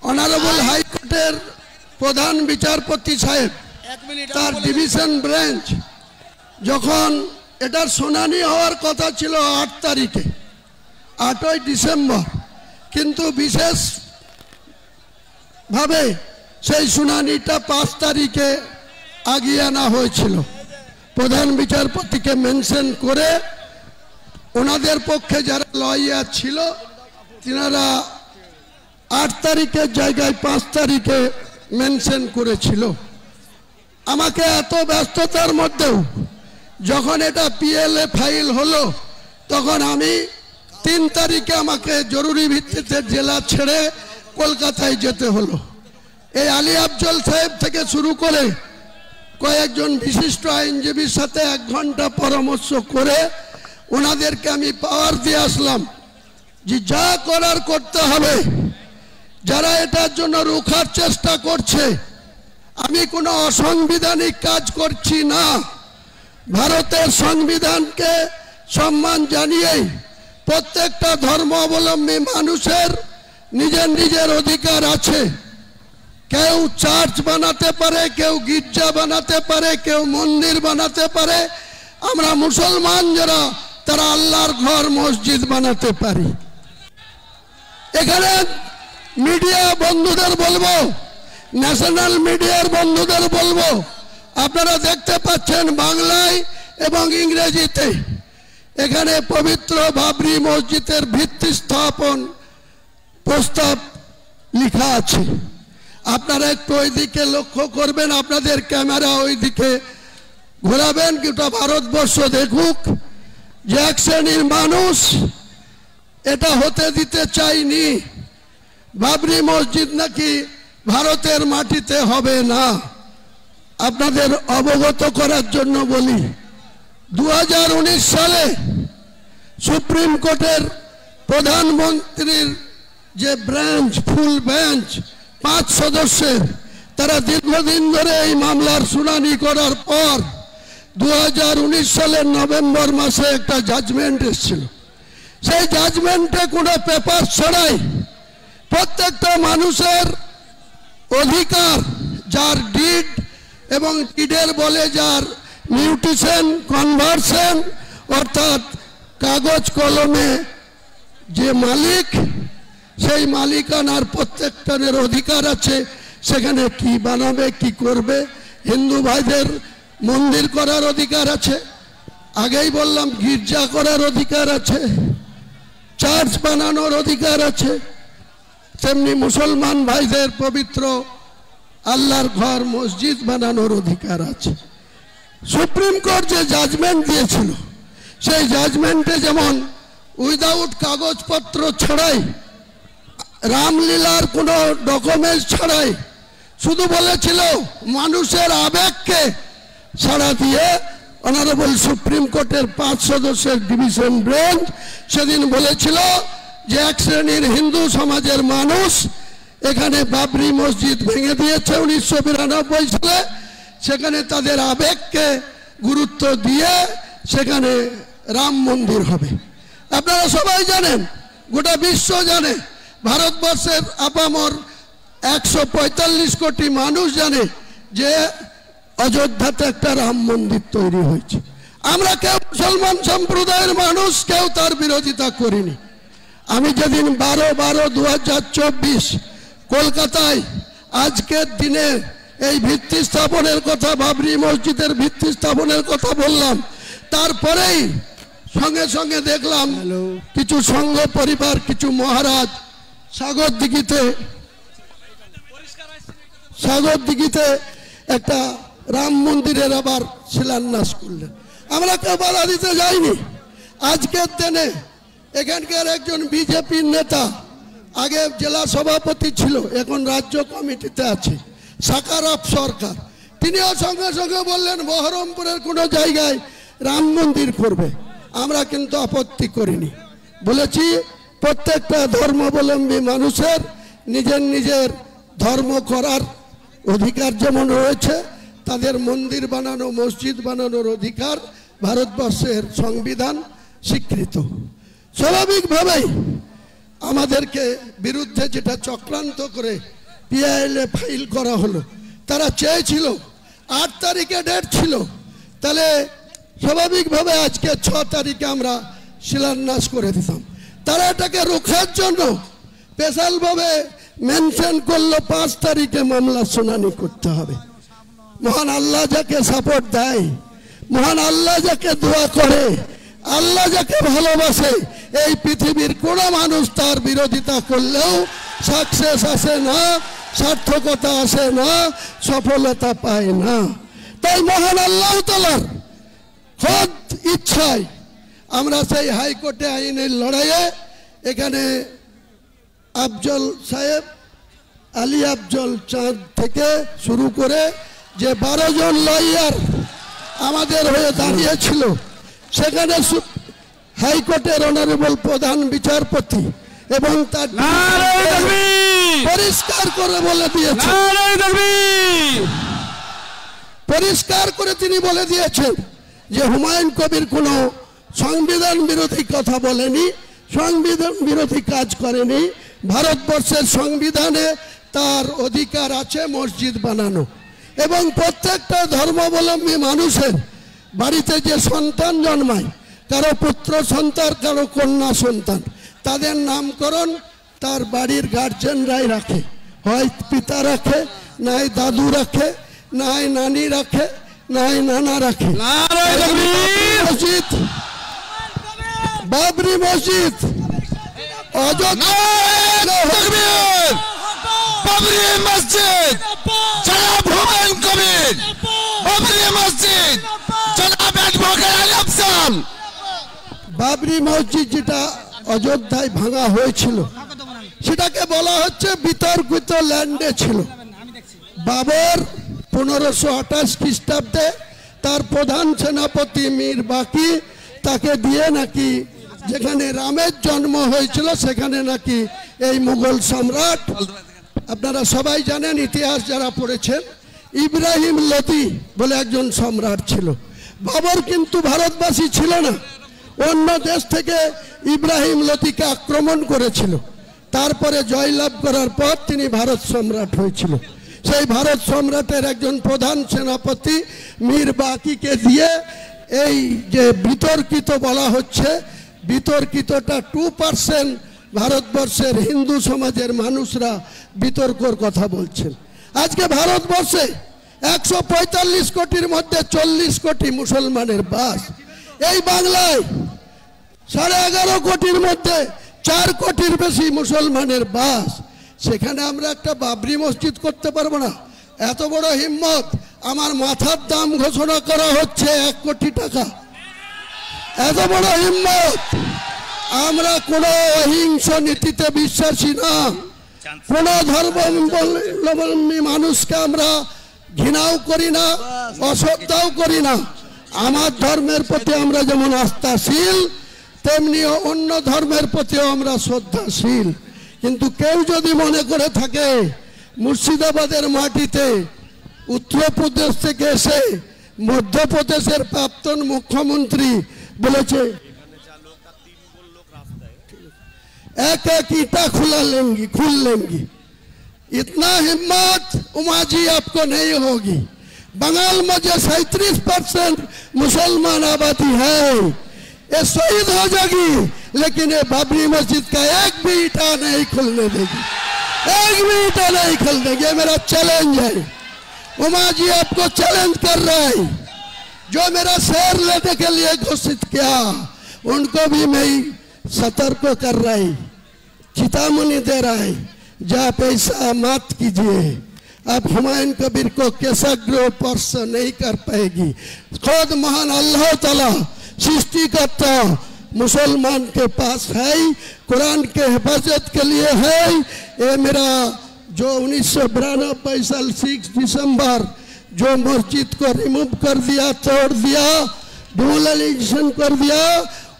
অনারেবল হাইকোর্টের প্রধান বিচারপতি সাহেব, তার ডিভিশন ব্রাঞ্চ, যখন এটার শুনানি হওয়ার কথা ছিল 8 তারিখে, 8ই ডিসেম্বর, কিন্তু বিশেষভাবে সেই শুনানিটা 5 তারিখে আগিয়ে আনা হয়েছিল। প্রধান বিচারপতিকে মেনশন করে ওনাদের পক্ষে যারা লয়ার ছিল তিনারা 8 তারিখের জায়গায় 5 তারিখে মেনশন করেছিল। আমাকে এত ব্যস্ততার মধ্যেও যখন এটা পিএলএ ফাইল হলো, তখন আমি 3 তারিখে আমাকে জরুরি ভিত্তিতে জেলা ছেড়ে কলকাতায় যেতে হলো। এই আলী আফজল সাহেব থেকে শুরু করে কয়েকজন বিশিষ্ট আইনজীবীর সাথে 1 ঘন্টা পরামর্শ করে ওনাদেরকে আমি পাওয়ার দিয়ে আসলাম যে যা করার করতে হবে। যারা এটার জন্য রোখার চেষ্টা করছে, আমি কোনো অসাংবিধানিক কাজ করছি না। ভারতের সংবিধানকে সম্মান জানিয়েই প্রত্যেকটা ধর্মাবলম্বী মানুষের নিজের নিজের অধিকার আছে। কেউ চার্চ বানাতে পারে, কেউ গির্জা বানাতে পারে, কেউ মন্দির বানাতে পারে। আমরা মুসলমান যারা, তারা আল্লাহর ঘর মসজিদ বানাতে পারি। এখানে মিডিয়া বন্ধুদের বলবো, ন্যাশনাল মিডিয়ার বন্ধুদের বলবো, আপনারা দেখতে পাচ্ছেন বাংলায় এবং ইংরেজিতে এখানে পবিত্র বাবরি মসজিদের ভিত্তি স্থাপন প্রস্তাব লেখা আছে। আপনারা একটু ওই দিকে লক্ষ্য করবেন, আপনাদের ক্যামেরা ওই দিকে ঘোরাবেন, গোটা ভারতবর্ষ দেখুক যে এক শ্রেণীর মানুষ এটা হতে দিতে চাইনি। বাবরি মসজিদ নাকি ভারতের মাটিতে হবে না। আপনাদের অবগত করার জন্য বলি, 2019 সালে সুপ্রিম কোর্টের প্রধানমন্ত্রীর যে ব্রাঞ্চ, ফুল বেঞ্চ 5 সদস্যের, তারা দীর্ঘদিন ধরে এই মামলার শুনানি করার পর 2019 সালের নভেম্বর মাসে একটা জাজমেন্ট এসেছিল। সেই জাজমেন্টে কোনো পেপার ছাড়াই প্রত্যেকটা মানুষের অধিকার, যার ডিড এবং ডিডের বলে যার মিউটেশন কনভার্সন, অর্থাৎ কাগজ কলমে যে মালিক, সেই মালিকানার প্রত্যেকটার অধিকার আছে। সেখানে কি বানাবে, কি করবে। হিন্দু ভাইদের মন্দির করার অধিকার আছে, আগেই বললাম গির্জা করার অধিকার আছে, চার্চ বানানোর অধিকার আছে। তেমনি মুসলমান ভাইদের পবিত্র আল্লাহর ঘর মসজিদ বানানোর অধিকার আছে। সুপ্রিম কোর্ট যে জাজমেন্ট দিয়েছিল, সেই জাজমেন্টে যেমন উইদাউট কাগজপত্র ছাড়াই, রামলীলার কোনো ডকুমেন্টস ছাড়াই, শুধু বলেছিল মানুষের আবেগকে ছাড়া দিয়ে, অনারেবল সুপ্রিম কোর্টের 5 সদস্যের ডিভিশন বেঞ্চ সেদিন বলেছিল যে এক শ্রেণীর হিন্দু সমাজের মানুষ এখানে বাবরি মসজিদ ভেঙে দিয়েছে 1992 সালে। সেখানে তাদের আবেগকে গুরুত্ব দিয়ে সেখানে রাম মন্দির হবে। আপনারা সবাই জানেন, গোটা বিশ্ব জানে, ভারতবর্ষের আপামর 145 কোটি মানুষ জানে যে অযোধ্যাতে একটা রাম মন্দির তৈরি হয়েছে। আমরা কেউ মুসলমান সম্প্রদায়ের মানুষ কেউ তার বিরোধিতা করিনি। আমি যেদিন 12/12/2024 কলকাতায় আজকের দিনে এই ভিত্তি স্থাপনের কথা, বাবরি মসজিদের ভিত্তি স্থাপনের কথা বললাম, তারপরেই সঙ্গে সঙ্গে দেখলাম কিছু সংঘ পরিবার, কিছু মহারাজ সাগর দিঘিতে একটা রাম মন্দিরের আবার শিলান্যাস করলেন। আমরা কেউ বাধা দিতে যাইনি। আজকের দিনে এখানকার একজন বিজেপির নেতা, আগে জেলা সভাপতি ছিল, এখন রাজ্য কমিটিতে আছে, সাকারাপ সরকার, তিনিও সঙ্গে সঙ্গে বললেন বহরমপুরের কোনো জায়গায় রাম মন্দির করবে। আমরা কিন্তু আপত্তি করিনি, বলেছি প্রত্যেকটা ধর্মাবলম্বী মানুষের নিজের নিজের ধর্ম করার অধিকার যেমন রয়েছে, তাদের মন্দির বানানো, মসজিদ বানানোর অধিকার ভারতবর্ষের সংবিধান স্বীকৃত। স্বাভাবিকভাবেই আমাদেরকে বিরুদ্ধে যেটা চক্রান্ত করে পিআইএলএ ফাইল করা হলো, তারা চেয়েছিল 8 তারিখে ডেট ছিল, তাহলে স্বাভাবিকভাবে আজকে 6 তারিখে আমরা শিলান্যাস করে দিতাম। তারা এটাকে রোখার জন্য স্পেশালভাবে মেনশন করলো 5 তারিখে মামলা শুনানি করতে হবে। মহান আল্লাহ যাকে সাপোর্ট দেয়, মহান আল্লাহ যাকে দোয়া করে, আল্লাহ যাকে ভালোবাসে, এই পৃথিবীর কোনো মানুষ তার বিরোধিতা করলেও সাকসেস আসে না, সার্থকতা আসে না, সফলতা পায় না। তাই মহান আল্লাহ তাআলার খোদ ইচ্ছায় আমরা সেই হাইকোর্টে আইনের লড়াইয়ে এখানে আফজল সাহেব, আলী আফজল চাঁদ থেকে শুরু করে যে 12 জন লয়ার আমাদের হয়ে দাঁড়িয়েছিল, সেখানে হাইকোর্টের অনারেবল প্রধান বিচারপতি এবং তার পরিষ্কার করে বলে দিয়েছেন, পরিষ্কার করে তিনি বলে দিয়েছেন যে হুমায়ুন কবির কোনো সংবিধান বিরোধী কথা বলেনি, সংবিধান বিরোধী কাজ করেনি। ভারতবর্ষের সংবিধানে তার অধিকার আছে মসজিদ বানানো, এবং প্রত্যেকটা ধর্মাবলম্বী মানুষের বাড়িতে যে সন্তান জন্মায়, কারো পুত্র সন্তান, কারো কন্যা সন্তান, তাদের নামকরণ তার বাড়ির গার্জেনরাই রাখে, হয় পিতা রাখে, নাই দাদু রাখে, নাই নানি রাখে, নাই নানা রাখে। মসজিদ, বাবরি মসজিদ, অযোধ্যা বাবরি মসজিদ, জনাব হুমায়ুন কবির, বাবরি মসজিদ, জনাব অ্যাডভোকেট আলী আফজাল। বাবরি মসজিদ যেটা অযোধ্যায় ভাঙা হয়েছিল, সেটাকে বলা হচ্ছে বিতর্কিত ল্যান্ডে ছিল। বাবর 1528 খ্রিস্টাব্দে তার প্রধান সেনাপতি মীর বাকি তাকে দিয়ে নাকি যেখানে রামের জন্ম হয়েছিল সেখানে নাকি এই মুঘল সম্রাট, আপনারা সবাই জানেন ইতিহাস যারা পড়েছেন, ইব্রাহিম লোদি বলে একজন সম্রাট ছিল। বাবর কিন্তু ভারতবাসী ছিল না, অন্য দেশ থেকে ইব্রাহিম লোদিকে আক্রমণ করেছিল। তারপরে জয়লাভ করার পর তিনি ভারত সম্রাট হয়েছিল। সেই ভারত সম্রাটের একজন প্রধান সেনাপতি মীর বাকিকে দিয়ে এই যে বিতর্কিত বলা হচ্ছে, বিতর্কিতটা 2% ভারতবর্ষের হিন্দু সমাজের মানুষরা বিতর্কর কথা বলছেন। আজকে ভারতবর্ষে 145 কোটির মধ্যে 40 কোটি মুসলমানের বাস। এই বাংলায় 11.5 কোটির মধ্যে 4 কোটির বেশি মুসলমানের বাস। সেখানে আমরা একটা বাবরি মসজিদ করতে পারবো না? এত বড় হিম্মত! আমার মাথার দাম ঘোষণা করা হচ্ছে 1 কোটি টাকা। এত বড় হিম্মত! আমরা কোনো অহিংস নীতিতে বিশ্বাসী না, কোন ধর্মাবলম্বী মানুষকে আমরা ঘৃণাও করি না, অশ্রদ্ধাও করি না। আমার ধর্মের প্রতি আমরা যেমন আস্থাশীল, তেমনি অন্য ধর্মের প্রতিও আমরা শ্রদ্ধাশীল। কিন্তু কেউ যদি মনে করে থাকে মুর্শিদাবাদের মাটিতে উত্তরপ্রদেশ থেকে এসে মধ্যপ্রদেশের প্রাক্তন মুখ্যমন্ত্রী বলেছে एक एक ईटा खुल लेंगी, इतना हिम्मत उमा जी आपको नहीं होगी। बंगाल में जो 37% मुसलमान आबादी है, ये शहीद हो जाएगी, लेकिन ये बाबरी मस्जिद का एक भी ईटा नहीं खुलने देगी, एक भी ईटा नहीं खुल देगी। ये मेरा चैलेंज है। उमा जी आपको चैलेंज कर रहा है। जो मेरा शेर लेने के लिए घोषित किया, उनको भी मैं सतर्क कर रहा है, चेतावनी दे रहा है, जब ऐसा मत कीजिए। अब हुमायूं कबीर को केसग्र स्पर्श नहीं कर पाएगी। खुद महान अल्लाह ताला सृष्टिकर्ता मुसलमान के पास है, कुरान के हिफाजत के लिए है। ये मेरा जो 1992 साल 6 दिसंबर जो मस्जिद को रिमूव कर दिया, तोड़ दिया, डिमोलिशन कर दिया,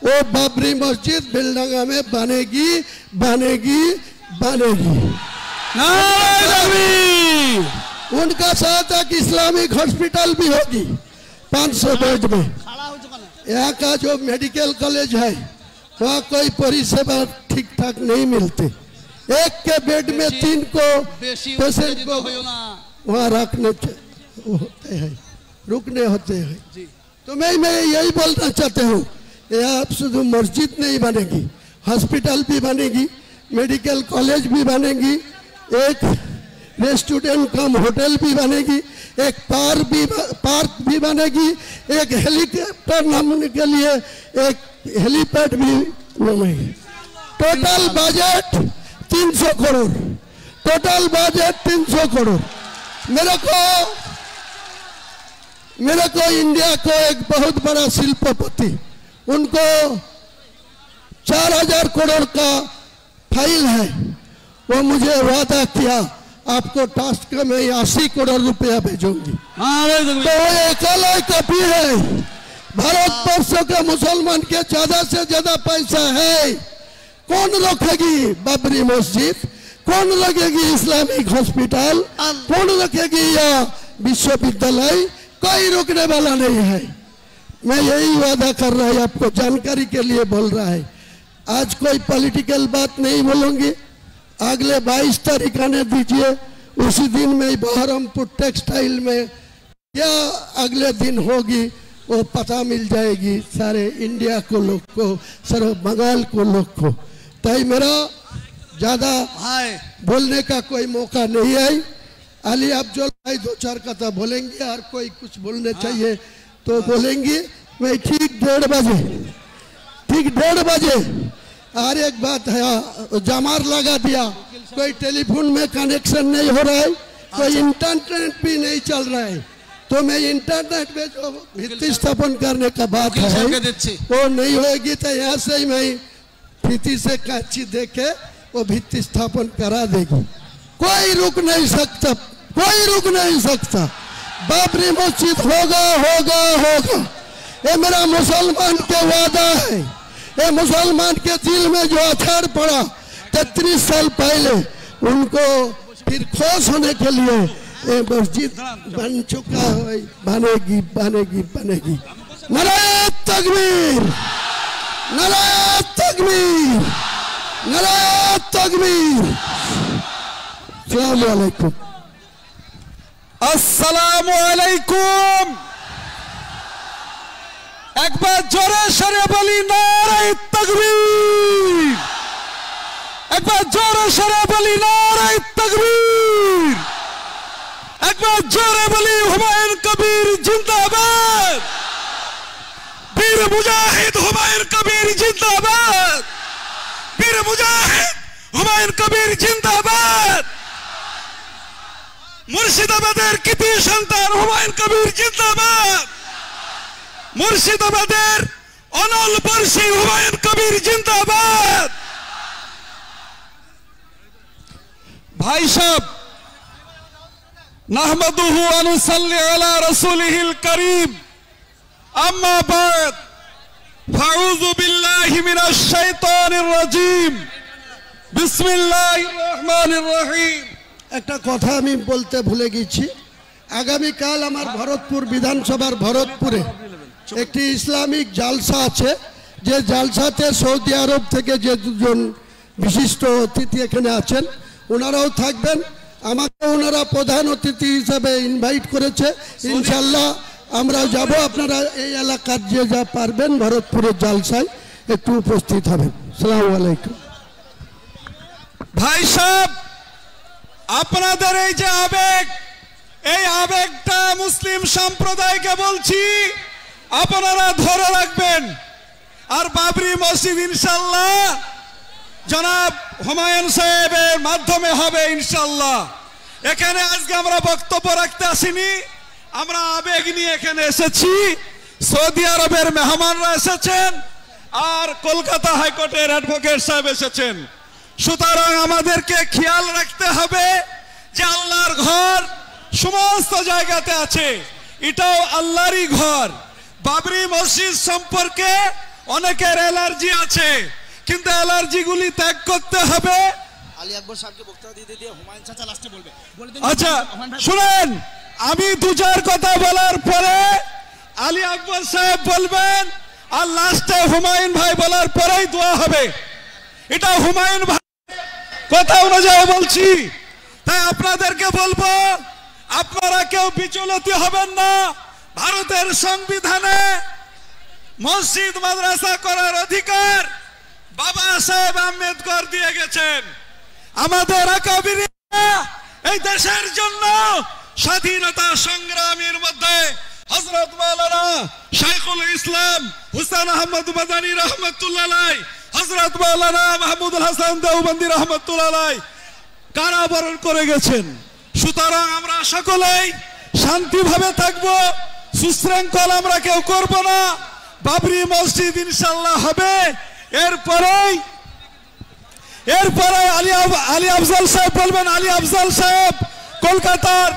वो बाबरी मस्जिद बिलडंगा में बनेगी बनेगी बनेगी। उनका साथ एक इस्लामिक हॉस्पिटल भी होगी 500 बेड में। यहाँ का जो मेडिकल कॉलेज है वहाँ कोई परिसेवा ठीक ठाक नहीं मिलते। एक के बेड में 3 को पेशेंट को वहाँ रुकने होते हैं। तो मैं यही बोलना चाहता हूँ, आप शुद्ध मस्जिद नहीं बनेगी, हॉस्पिटल भी बनेगी, मेडिकल कॉलेज भी बनेगी, एक रेस्टोरेंट कम होटल भी बनेगी, एक पार्क भी बनेगी, एक हेलीकॉप्टर नामने के लिए एक हेलीपैड भी बनेगी। Total budget 300 crore, total budget 300 crore. मेरे को इंडिया को एक बहुत बड़ा शिल्पपति, उनको 4000 करोड़ का फाइल है, वो मुझे वादा किया आपको टास्क में 80 करोड़ रुपया भेजूंगी। तो वो अकेला कॉपी है। भारतवर्ष के मुसलमान के ज्यादा से ज्यादा पैसा है। कौन रोकेगी बाबरी मस्जिद? कौन रोकेगी इस्लामिक हॉस्पिटल? कौन रोकेगी या विश्वविद्यालय? कोई रोकने वाला नहीं है। मैं यही वादा कर रहा है, आपको जानकारी के लिए बोल रहा है। आज कोई पॉलिटिकल बात नहीं बोलूंगी। अगले 22 तारीख आने दीजिए, उसी दिन में बहरमपुर टेक्सटाइल में क्या अगले दिन होगी वो पता मिल जाएगी सारे इंडिया को लोग को, सारे बंगाल को लोग को। तो मेरा ज़्यादा बोलने का कोई मौका नहीं है। अली अफजल भाई 2-4 कथा बोलेंगे और कोई कुछ बोलने चाहिए तो बोलेंगे। मैं ठीक 1:30 बजे और एक बात है, जमार लगा दिया, कोई टेलीफोन में कनेक्शन नहीं हो रहा है, कोई इंटरनेट भी नहीं चल रहा है। तो मैं इंटरनेट में जो भित्ति स्थापन करने का बात है वो नहीं होगी। तो यहाँ से ही मैं भित्ति से कांची देके वो भित्ति स्थापन करा देगी। कोई रुक नहीं सकता, कोई रुक नहीं सकता। बाबरी मस्जिद होगा होगा होगा, ये मेरा मुसलमान के वादा है। ये मुसलमान के दिल में जो अखाड़ पड़ा 33 साल पहले, उनको फिर खोस होने के लिए ये मस्जिद बन चुका है, बनेगी बनेगी बनेगी। নারায়ে তাকবীর, নারায়ে তাকবীর, নারায়ে তাকবীর। আসসালামু আলাইকুম। আসসালামু আলাইকুম। একবার জোরে সরে বলি নারায়ে তাকবীর, একবার জোরে সরে বলি নারায়ে তাকবীর, একবার জোরে বলি হুমায়ুন কবির জিন্দাবাদ, বীর মুজাহিদ হুমায়ুন কবির জিন্দাবাদ, বীর মুজাহিদ হুমায়ুন কবির জিন্দাবাদ, মুর্শিদাবাদের কৃতি সন্তান হুমায়ুন কবির জিন্দাবাদ, মুর্শিদাবাদের অনল বর্ষী হুমায়ুন কবির জিন্দাবাদ। ভাই সাহেব, নাহমাদুহু ওয়া নুসাল্লি আলা রাসূলিহিল কারীম, আম্মা বাদ, ফাউযু বিল্লাহি মিনাশ শাইতানির রাজীম, বিসমিল্লাহির রহমানির রহিম। একটা কথা আমি বলতে ভুলে গেছি। আগামীকাল আমার ভরতপুর বিধানসভার ভরতপুরে একটি ইসলামিক জালসা আছে, যে জালসাতে সৌদি আরব থেকে যে দুজন বিশিষ্ট অতিথি এখানে আছেন ওনারাও থাকবেন। আমাকে ওনারা প্রধান অতিথি হিসাবে ইনভাইট করেছে। ইনশাল্লাহ আমরা যাব। আপনারা এই এলাকার যে যা পারবেন ভরতপুরের জালসায় একটু উপস্থিত হবেন। আসসালামু আলাইকুম। ভাই সাহেব, আপনাদের এই যে আবেগ, এই আবেগটা মুসলিম সম্প্রদায়কে বলছি আপনারা ধরে রাখবেন। আর বাবরি মসজিদ ইনশাল্লাহ জনাব হুমায়ুন সাহেবের মাধ্যমে হবে ইনশাল্লাহ। এখানে আজকে আমরা বক্তব্য রাখতে আসিনি, আমরা আবেগ নিয়ে এখানে এসেছি। সৌদি আরবের মেহমানরা এসেছেন আর কলকাতা হাইকোর্টের অ্যাডভোকেট সাহেব এসেছেন। সুতরাং আমাদেরকে খেয়াল রাখতে হবে যে আল্লাহর ঘর সমস্ত জায়গাতে আছে, এটাও আল্লাহরই ঘর। বাবরি মসজিদ সম্পর্কে অনেকের অ্যালার্জি আছে, কিন্তু অ্যালার্জিগুলি ত্যাগ করতে হবে। আলী আকবর সাহেবকে বক্তব্য দিয়ে দিয়ে হুমায়ুন চাচা লাস্টে বলবে। আচ্ছা শুনেন, আমি দু চার কথা বলার পরে আলী আকবর সাহেব বলবেন, আর লাস্টে হুমায়ুন ভাই বলার পরেই দোয়া হবে। এটা হুমায়ুন ভাই কথা অনুযায়ী বলছি। তাই আপনাদেরকে বলবো, আপনারা কেউ বিচলিত হবেন না। ভারতের সংবিধানে মসজিদ মাদ্রাসা করার অধিকার বাবা সাহেব আম্বেদকর দিয়ে গেছেন। আমাদের আকাবিরিরা এই দেশের জন্য স্বাধীনতা সংগ্রামের মধ্যে হযরত মাওলানা শাইখুল ইসলাম হুসাইন আহমদ মাদানী রহমাতুল্লাহ আলাইহি, হযরত মাওলানা মাহমুদুল হাসান দেওবন্দি রহমাতুল্লাহ আলাইহি কারাবরণ করে গেছেন। সুতরাং আমরা সকলেই শান্তিভাবে থাকব, সুশৃঙ্খল আমরা কেউ করব না। বাবরি মসজিদ ইনশাআল্লাহ হবে। এরপরে আলী আফজাল সাহেব বলবেন। আলী আফজাল সাহেব কলকাতার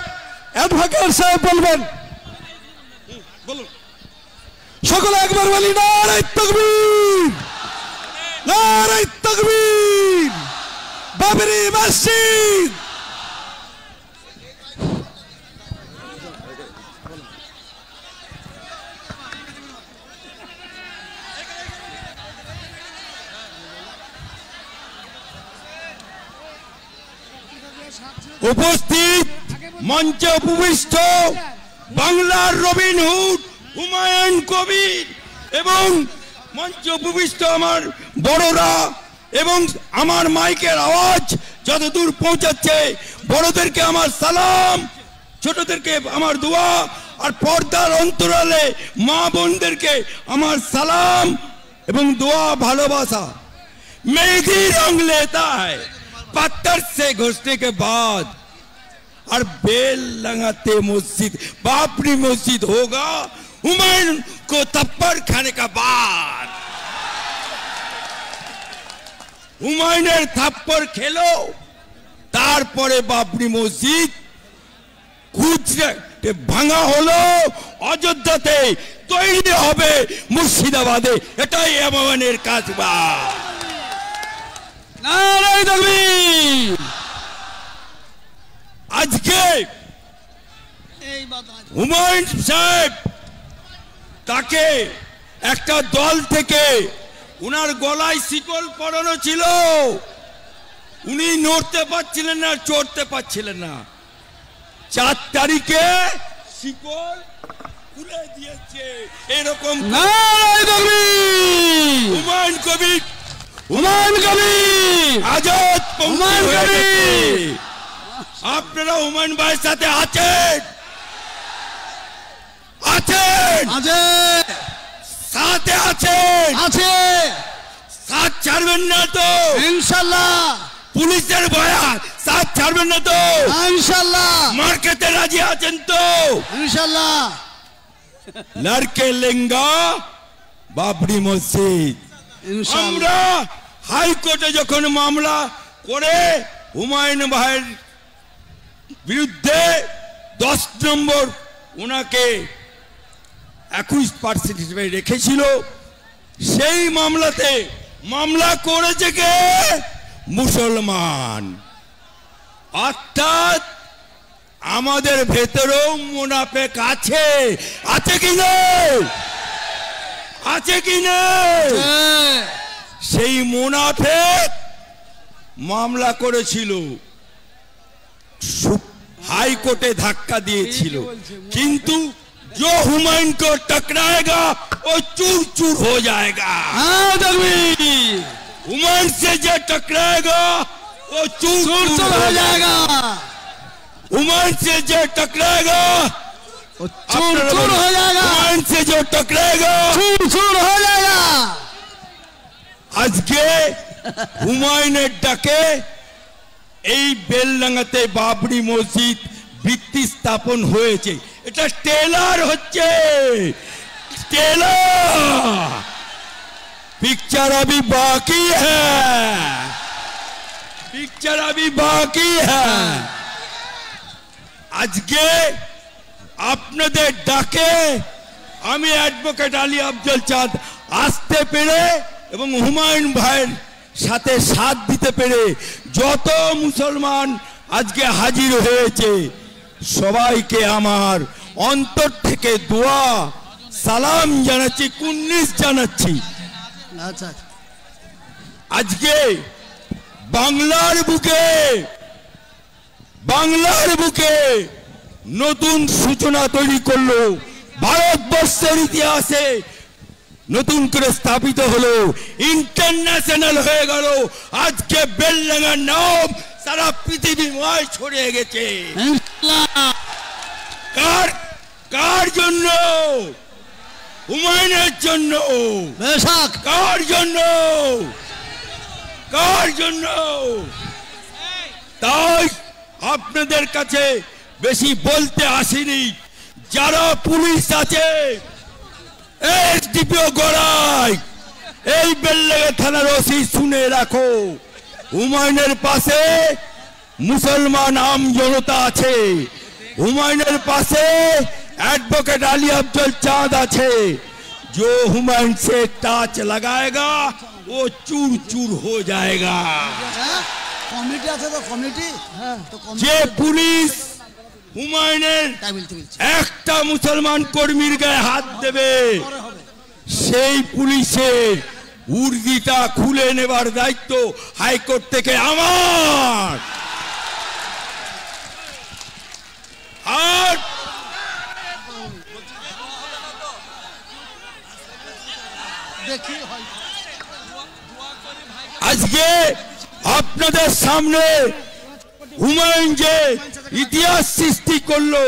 অ্যাডভোকেট সাহেব বলবেন। বলুন সকলে একবার বলি নারে তাকবীর, নারে তাকবীর। বাবরি মসজিদ উপস্থিত, মঞ্চে উপবিষ্ট বাংলার রবিনহুড হুমায়ুন কবির এবং মঞ্চে উপবিষ্ট আমার বড়রা এবং আমার মাইকের আওয়াজ যতদূর পৌঁছাচ্ছে, বড়দেরকে আমার সালাম, ছোটদেরকে আমার দোয়া, আর পর্দার অন্তরালে মা বোনদেরকে আমার সালাম এবং দোয়া, ভালোবাসা। मेहंदी रंग लेता है पत्थर से घुसने के बाद, और बेल लगाते मस्जिद बाबरी मस्जिद होगा हुमायूं को थप्पड़ खाने का बाद। হুমায়ুনের থাপ্পড় খেলো, তারপরে বাবরি মসজিদ খুঁজতে ভাঙা হলো, অযোধ্যাতে তৈরি হবে মুর্শিদাবাদে। এটাই আমাদের কাজ। নারে তাকবীর। আজকে হুমায়ুন সাহেব তাকে একটা দল থেকে উনার গলায় শিকল পরানো ছিল, উনি নড়তে পারছিলেন না, চড়তে পারছিলেন না। 4 তারিখে শিকল খুলে দিয়েছে। এরকম হুমায়ুন কবির, হুমায়ুন কবির আজাদ, হুমায়ুন কবির। আপনারা হুমায়ুন ভাইয়ের সাথে আছেন, আছেন, সাথে আছেন, আছে, সাথ ছাড়বেন না তো ইনশাআল্লাহ। পুলিশের ভয়ে সাথ ছাড়বেন না তো ইনশাআল্লাহ। মার খেতে রাজি আছেন তো ইনশাআল্লাহ। লড়কে লেঙ্গা বাবরি মসজিদ। আমরা হাইকোর্টে যখন মামলা করে হুমায়ুন ভাইয়ের বিরুদ্ধে 10 নম্বর ওনাকে 21% হিসেবে রেখেছিল, সেই মামলাতে মামলা করেছে কে? মুসলমান। অর্থাৎ আমাদের ভেতরেও মুনাফেক আছে, আছে কি না? আছে কি না? সেই মুনাফেক মামলা করেছিল, हाईकोर्टे धक्का दिए किंतु जो हुमायूं को टकराएगा वो चूर चूर हो जाएगा। हुमायूं से जो टकराएगा वो चूर चूर हो जाएगा। हुमायूं से जो टकराएगा वो चूर चूर हो जाएगा। हुमायूं से जो टकराएगा चूर चूर हो जाएगा। आज के हुमायूं डके এই বেলডাঙ্গাতে বাবরি মসজিদ ভিত্তি স্থাপন হয়েছে। এটা টেলার হচ্ছে, টেলার। पिक्चर अभी बाकी है, पिक्चर अभी बाकी है। आज के আপনাদের ডাকে আমি অ্যাডভোকেট আলী আফজল চাঁদ আসতে পেরে এবং হুমায়ুন ভাইয়ের সাথে সাথ দিতে পেরে যত মুসলমান আজকে হাজির হয়েছে সবাইকে আমার অন্তর থেকে দোয়া সালাম জানাচ্ছি, কুন্নিস জানাচ্ছি। আচ্ছা, আজকে বাংলার বুকে নতুন সূচনা তৈরি করলো। ভারতবর্ষের ইতিহাসে নতুন করে স্থাপিত হলো, ইন্টারন্যাশনাল হয়ে গেল। আজকে বেলডাঙ্গার নাম সারা পৃথিবীময় ছড়িয়ে গেছে। কার জন্য? হুমায়ুনের জন্য। কার জন্য? কার জন্য? তাই আপনাদের কাছে বেশি বলতে আসিনি। যারা পুলিশ আছে एसडीपीओ गोड़ाई এই বেলডাঙ্গা থানার ওসি শুনে রাখো, হুমায়ুনের পাশে মুসলমান আম জনতা আছে, হুমায়ুনের পাশে एडवोकेट আলী আফজল চাঁদ আছে। जो हुमायूं से टाच लगाएगा वो चूर चूर हो जाएगा। कमिटी আছে তো কমিটি, যে পুলিশ হুমায়ুনের একটা মুসলমান কর্মীর গায়ে হাত দেবে সেই পুলিশের উর্দিটা খুলে নেবার দায়িত্ব হাইকোর্ট থেকে আমার। আর আজকে আপনাদের সামনে হুমায়ুন যে ইতিহাস সৃষ্টি করলো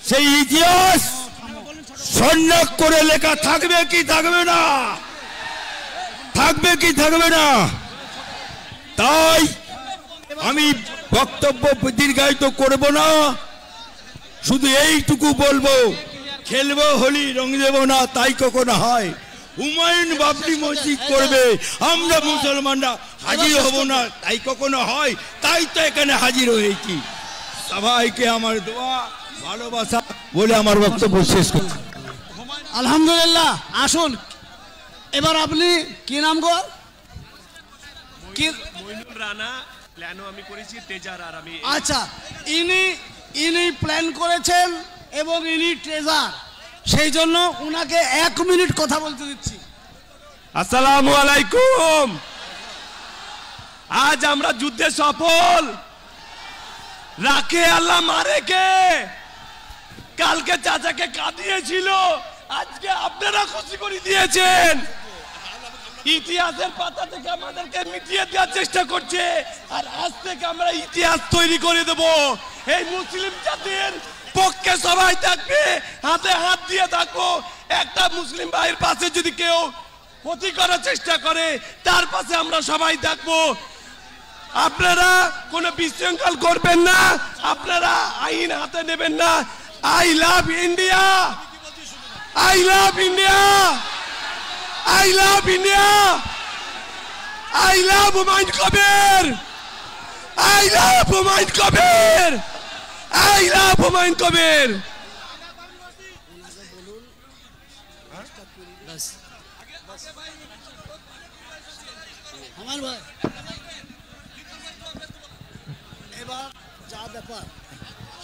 সেই ইতিহাস স্বর্ণাক করে লেখা থাকবে কি থাকবে না? থাকবে কি থাকবে না? তাই আমি বক্তব্য দীর্ঘায়িত করব না, শুধু এইটুকু বলবো, খেলবো হোলি রং দেব না তাই কখনো হয়। হুমায়ুন বাবরি মসজিদ করবে, আমরা মুসলমানরা হাজির হব না তাই কখনো হয়? তাই তো এখানে হাজির হয়েছি। সবাইকে আমার দোয়া ভালোবাসা বলে আমার বক্তব্য শেষ করছি। আলহামদুলিল্লাহ। আসুন এবার আপনি কি নাম গো? মইনুর রানা, প্ল্যানও আমি করেছি, তেজার আর আমি। আচ্ছা, ইনি প্ল্যান করেছেন এবং ইনি ট্রেজার। সেই জন্য উনাকে 1 মিনিট কথা বলতে দিচ্ছি। আসসালামু আলাইকুম। আজ আমরা যুদ্ধে সফল। রাখে আল্লাহ মারে কে? কালকে চাচাকে কাঁদিয়েছিল, আজকে আপনারা খুশি করে দিয়েছেন। ইতিহাসের পাতা থেকে আমাদেরকে মিটিয়ে দেওয়ার চেষ্টা করছে, আর আজ থেকে আমরা ইতিহাস তৈরি করে দেব। এই মুসলিম জাতির পক্ষে সবাই থাকবে, হাতে হাত দিয়ে থাকবো। একটা মুসলিম ভাইয়ের পাশে যদি কেউ ক্ষতি করার চেষ্টা করে, তার পাশে আমরা সবাই থাকবো। আপনারা কোনো বিশৃঙ্খল করবেন না, আপনারা আইন হাতে নেবেন না। I love India, I love India, I love India, I love Humayun Kabir, I love Humayun Kabir, I love Humayun Kabir. আমার ভাই এবার যা ব্যাপার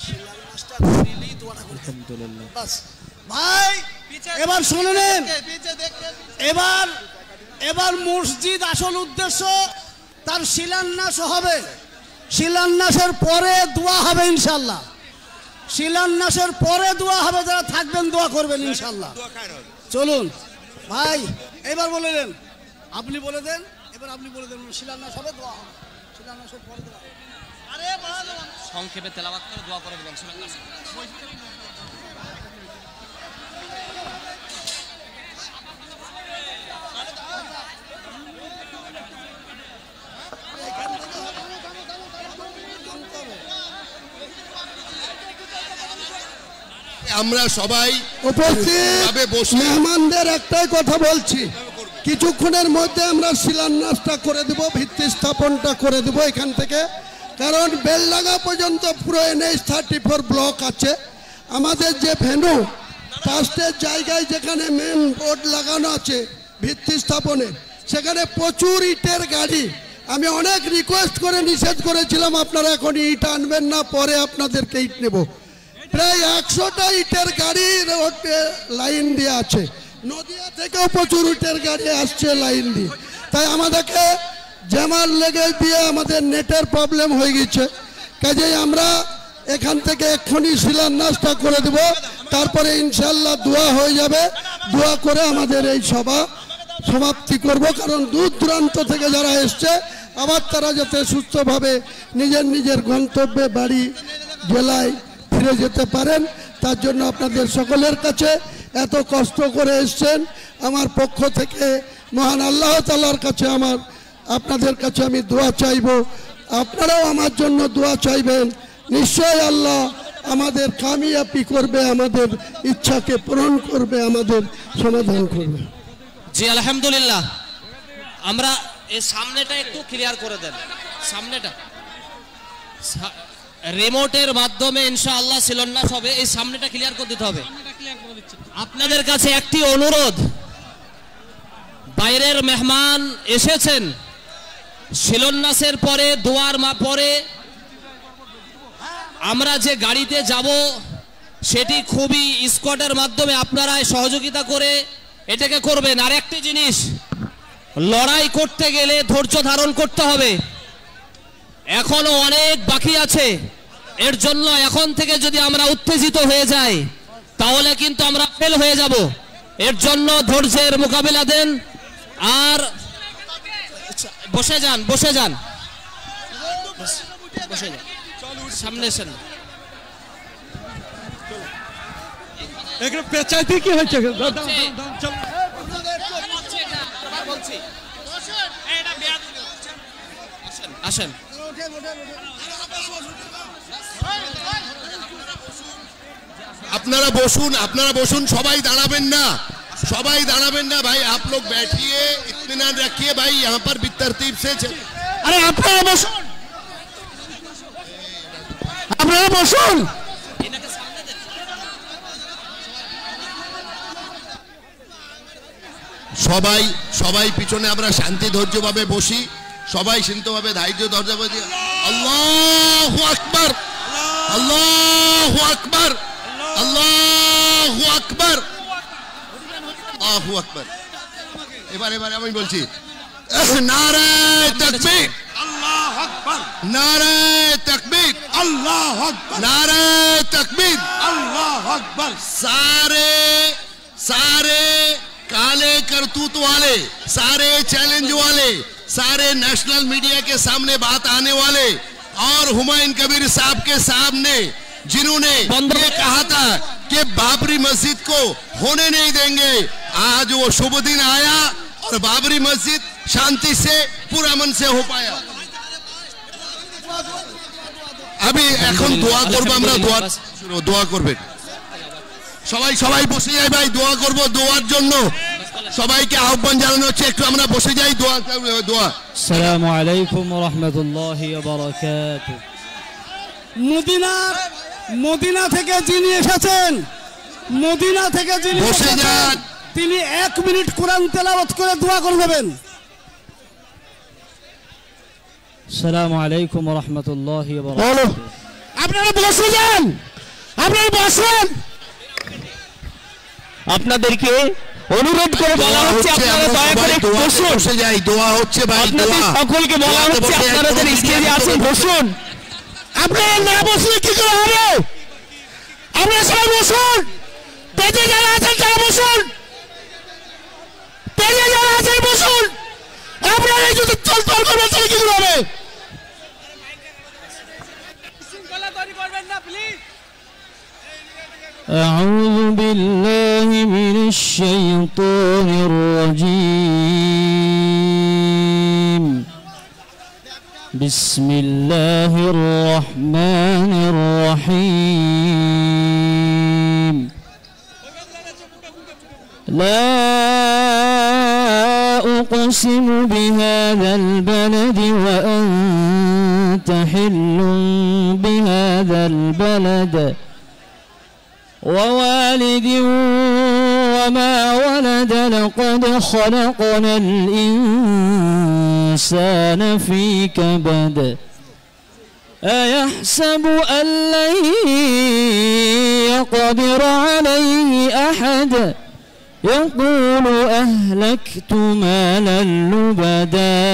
শিলান্যাসটা করিলেই দোয়াটা করতে বাস ভাই। এবার শুনে নেন, এবার মসজিদ আসল উদ্দেশ্য তার শিলান্যাস হবে। শিলান্যাসের পরে দোয়া হবে ইনশাল্লাহ। শিলান্যাসের পরে দোয়া হবে, যারা থাকবেন দোয়া করবেন ইনশাল্লাহ। চলুন ভাই, এবার বলে দেন, আপনি বলে দেন, এবার আপনি বলে দেন শিলান্যাস হবে, দোয়া হবে। শিলান্যাসের পরে দোয়া হবে। আরে সংক্ষেপে তেলাওয়াত করে দোয়া করে দিবেন। আমরা সবাই উপস্থিত মেহমানদের একটাই কথা বলছি, কিছুক্ষণের মধ্যে আমরা শিলান্যাসটা করে দেব, ভিত্তি স্থাপনটা করে দেব এখান থেকে। কারণ বেলডাঙ্গা পর্যন্ত পুরো NH-34 ব্লক আছে। আমাদের যে ভেন্যু ট্রাস্টের জায়গায় যেখানে মেন বোর্ড লাগানো আছে ভিত্তি স্থাপনের, সেখানে প্রচুর ইটের গাড়ি। আমি অনেক রিকোয়েস্ট করে নিষেধ করেছিলাম, আপনারা এখন ইট আনবেন না, পরে আপনাদেরকে ইট নেব। প্রায় 100টা ইটের গাড়ি লাইন দিয়ে আছে, নদিয়া থেকেও প্রচুর ইটের গাড়ি আসছে লাইন দিয়ে। তাই আমাদেরকে জামাল লেগে দিয়ে আমাদের নেটের প্রবলেম হয়ে গেছে। কাজেই আমরা এখান থেকে এক্ষুনি শিলান্যাসটা করে দেব, তারপরে ইনশাল্লাহ দোয়া হয়ে যাবে। দোয়া করে আমাদের এই সভা সমাপ্তি করব। কারণ দূর দূরান্ত থেকে যারা এসছে, আবার তারা যাতে সুস্থভাবে নিজের নিজের গন্তব্যে বাড়ি জেলায় ফিরে যেতে পারেন, তার জন্য আপনাদের সকলের কাছে, এত কষ্ট করে এসছেন, আমার পক্ষ থেকে মহান আল্লাহ তাআলার কাছে আপনাদের কাছে আমি দোয়া চাইব। আপনারাও আমার জন্য দোয়া চাইবেন। নিশ্চয় আল্লাহ আমাদের কামিয়াবি করবে, আমাদের ইচ্ছাকে পূরণ করবে, আমাদের সমাধান করবে। জি আলহামদুলিল্লাহ। আমরা এই সামনেটা একটু ক্লিয়ার করে দেন, সামনেটা রিমোটের মাধ্যমে ইনশাআল্লাহ শিলান্যাস হবে। এই সামনেটা ক্লিয়ার করে দিতে হবে। আপনাদের কাছে একটি অনুরোধ, বাইরের মেহমান এসেছেন, শিলান্যাসের পরে দোয়ার পরে আমরা যে গাড়িতে যাব সেটি খুবই স্কোয়াডের মাধ্যমে আপনারা সহযোগিতা করে এটাকে করবেন। আর একটি জিনিস, লড়াই করতে গেলে ধৈর্য ধারণ করতে হবে, এখনো অনেক বাকি আছে। এর জন্য এখন থেকে যদি আমরা উত্তেজিত হয়ে যাই তাহলে কিন্তু আমরা ফেল হয়ে যাব। এর জন্য ধৈর্যের মোকাবিলা দেন। আর বসে যান, বসে যান, বসে যান, সামনে এসেন। পেঁচাইতে কি হয়েছে? আসেন। আপনারা বসুন, সবাই দাঁড়াবেন না, सबाई दाड़ाबेन ना भाई, आप लोग बैठिए, इत्मीनान रखिए भाई, यहाँ पर भी तरतीब से अरे আপনারা বসুন, আপনারা বসুন। সবাই সবাই পিছনে আমরা শান্তি ধৈর্যভাবে বসি, সবাই শান্তভাবে ধৈর্য ধৈর্যভাবে দিয়ে আল্লাহু আকবার, আল্লাহু আকবার, আল্লাহু আকবার। আল্লাহু আকবার। এবারে আমি বলছি নারে তাকবীর, আল্লাহু আকবার, নারে তাকবীর, আল্লাহু আকবার, नारे तकबीर, अल्लाह अकबर। सारे काले करतूत वाले, सारे चैलेंज वाले, सारे नेशनल मीडिया के सामने बात आने वाले और हुमायूं कबीर साहब के सामने जिन्होंने ये कहा था कि बाबरी मस्जिद को होने नहीं देंगे, आज वो शुभ दिन आया और बाबरी मस्जिद शांति से पूरा मन से हो पाया। अभी এখন দোয়া করব আমরা, দোয়া করবেন সবাই, সবাই বসে যাই ভাই, দোয়া করব। দোয়ার জন্য সবাইকে আহ্বান জানানো হচ্ছে, একটু আমরা বসে যাই, দোয়া। আসসালামু আলাইকুম ওয়া রাহমাতুল্লাহি ওয়া বারাকাতুহু। মদিনা থেকে যিনি এসেছেন, মদিনা থেকে যিনি বসে যান, তিনি 1 মিনিট কোরআন তেলাওয়াত করে দোয়া করে দেবেন। আসসালামু আলাইকুম ওয়া রাহমাতুল্লাহি ওয়া বারাকাতুহু। আপনারা বসে যান, আপনারা বসেন। আপনাদেরকে অনুরোধ করে বলা হচ্ছে আপনারা দয়া করে বসুন। বসে যাই, দোয়া হচ্ছে ভাই, আপনাদের সকলকে বলা হচ্ছে আপনারা যারা স্টেজে আছেন বসুন। আপনারা না বসলে কি করে হবে? আপনারা সবাই বসুন, পেজে যারা আছেন তারা বসুন, পেজে যারা আছেন বসুন। আপনারা যদি চল করবেন তাহলে কি করে হবে? أعوذ بالله من الشيطان الرجيم. بسم الله الرحمن الرحيم. لا أقسم بهذا البلد وأنت حل بهذا البلد ووالد وما ولد لقد خلقنا الإنسان في كبد أيحسب أن لن يقدر عليه أحد يقول أهلكت مالا لبدا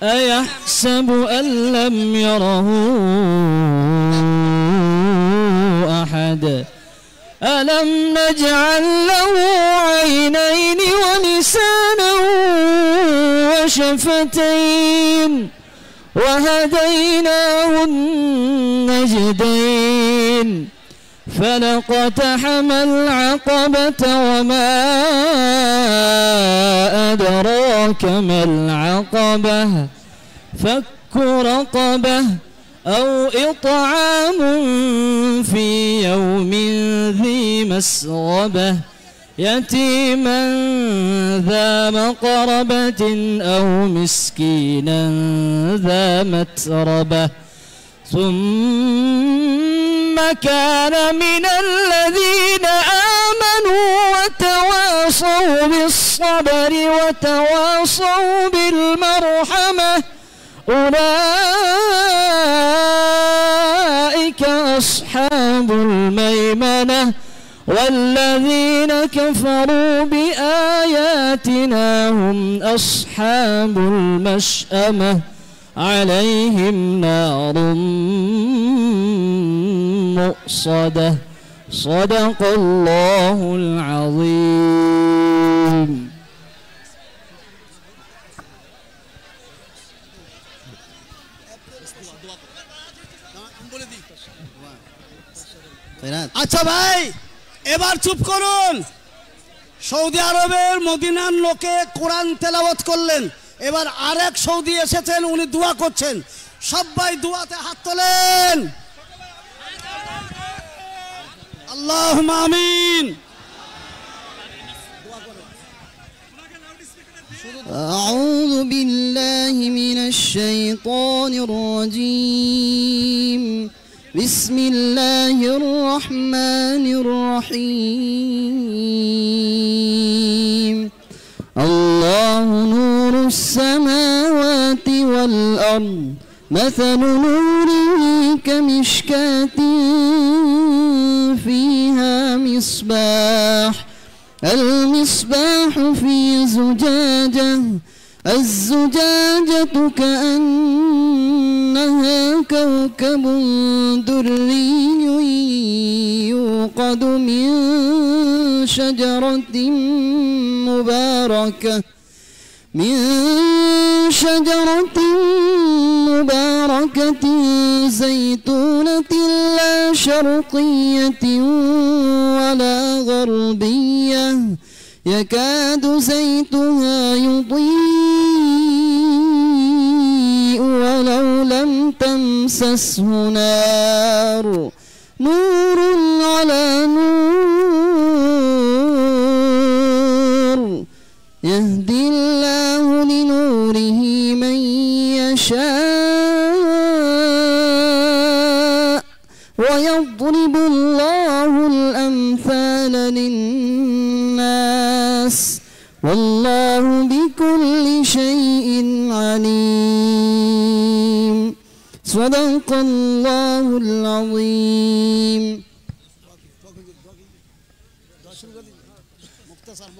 أيحسب أن لم يره أحد ألم نجعل له عينين ولسانا وشفتين وهديناه النجدين فلقتحم العقبة وما أدراك ما العقبة فك رقبة أو إطعام في يوم ذي مسغبة يتيما ذا مقربة أو مسكينا ذا متربة ثم كان من الذين آمنوا وتواصوا بالصبر وتواصوا بالمرحمة أولئك أصحاب الميمنة والذين كفروا بآياتنا هم أصحاب المشأمة عليهم نار مؤصدة صدق الله العظيم. আচ্ছা ভাই, এবার চুপ করুন। সৌদি আরবের মদিনার লোকে কোরআন তেলাওয়াত করলেন, এবার আরেক সৌদি এসেছেন, উনি দোয়া করছেন। সবাই দোয়াতে হাত তোলেন। আল্লাহুম্মা আমিন। أعوذ بالله من الشيطان الرجيم. بسم الله الرحمن الرحيم. الله نور السماوات والأرض مثل نوره كمشكاة فيها مصباح المصباح في زجاجة الزجاجة كأنها كوكب دري يوقد من شجرة مباركة زيتونة لا شرقية ولا غربية يكاد زيتها يضيء ولو لم تمسسه نار نور على نور يهدي الله لنوره من يشاء ويضرب الله الأمثال للناس والله بكل شيء عليم صدق الله العظيم.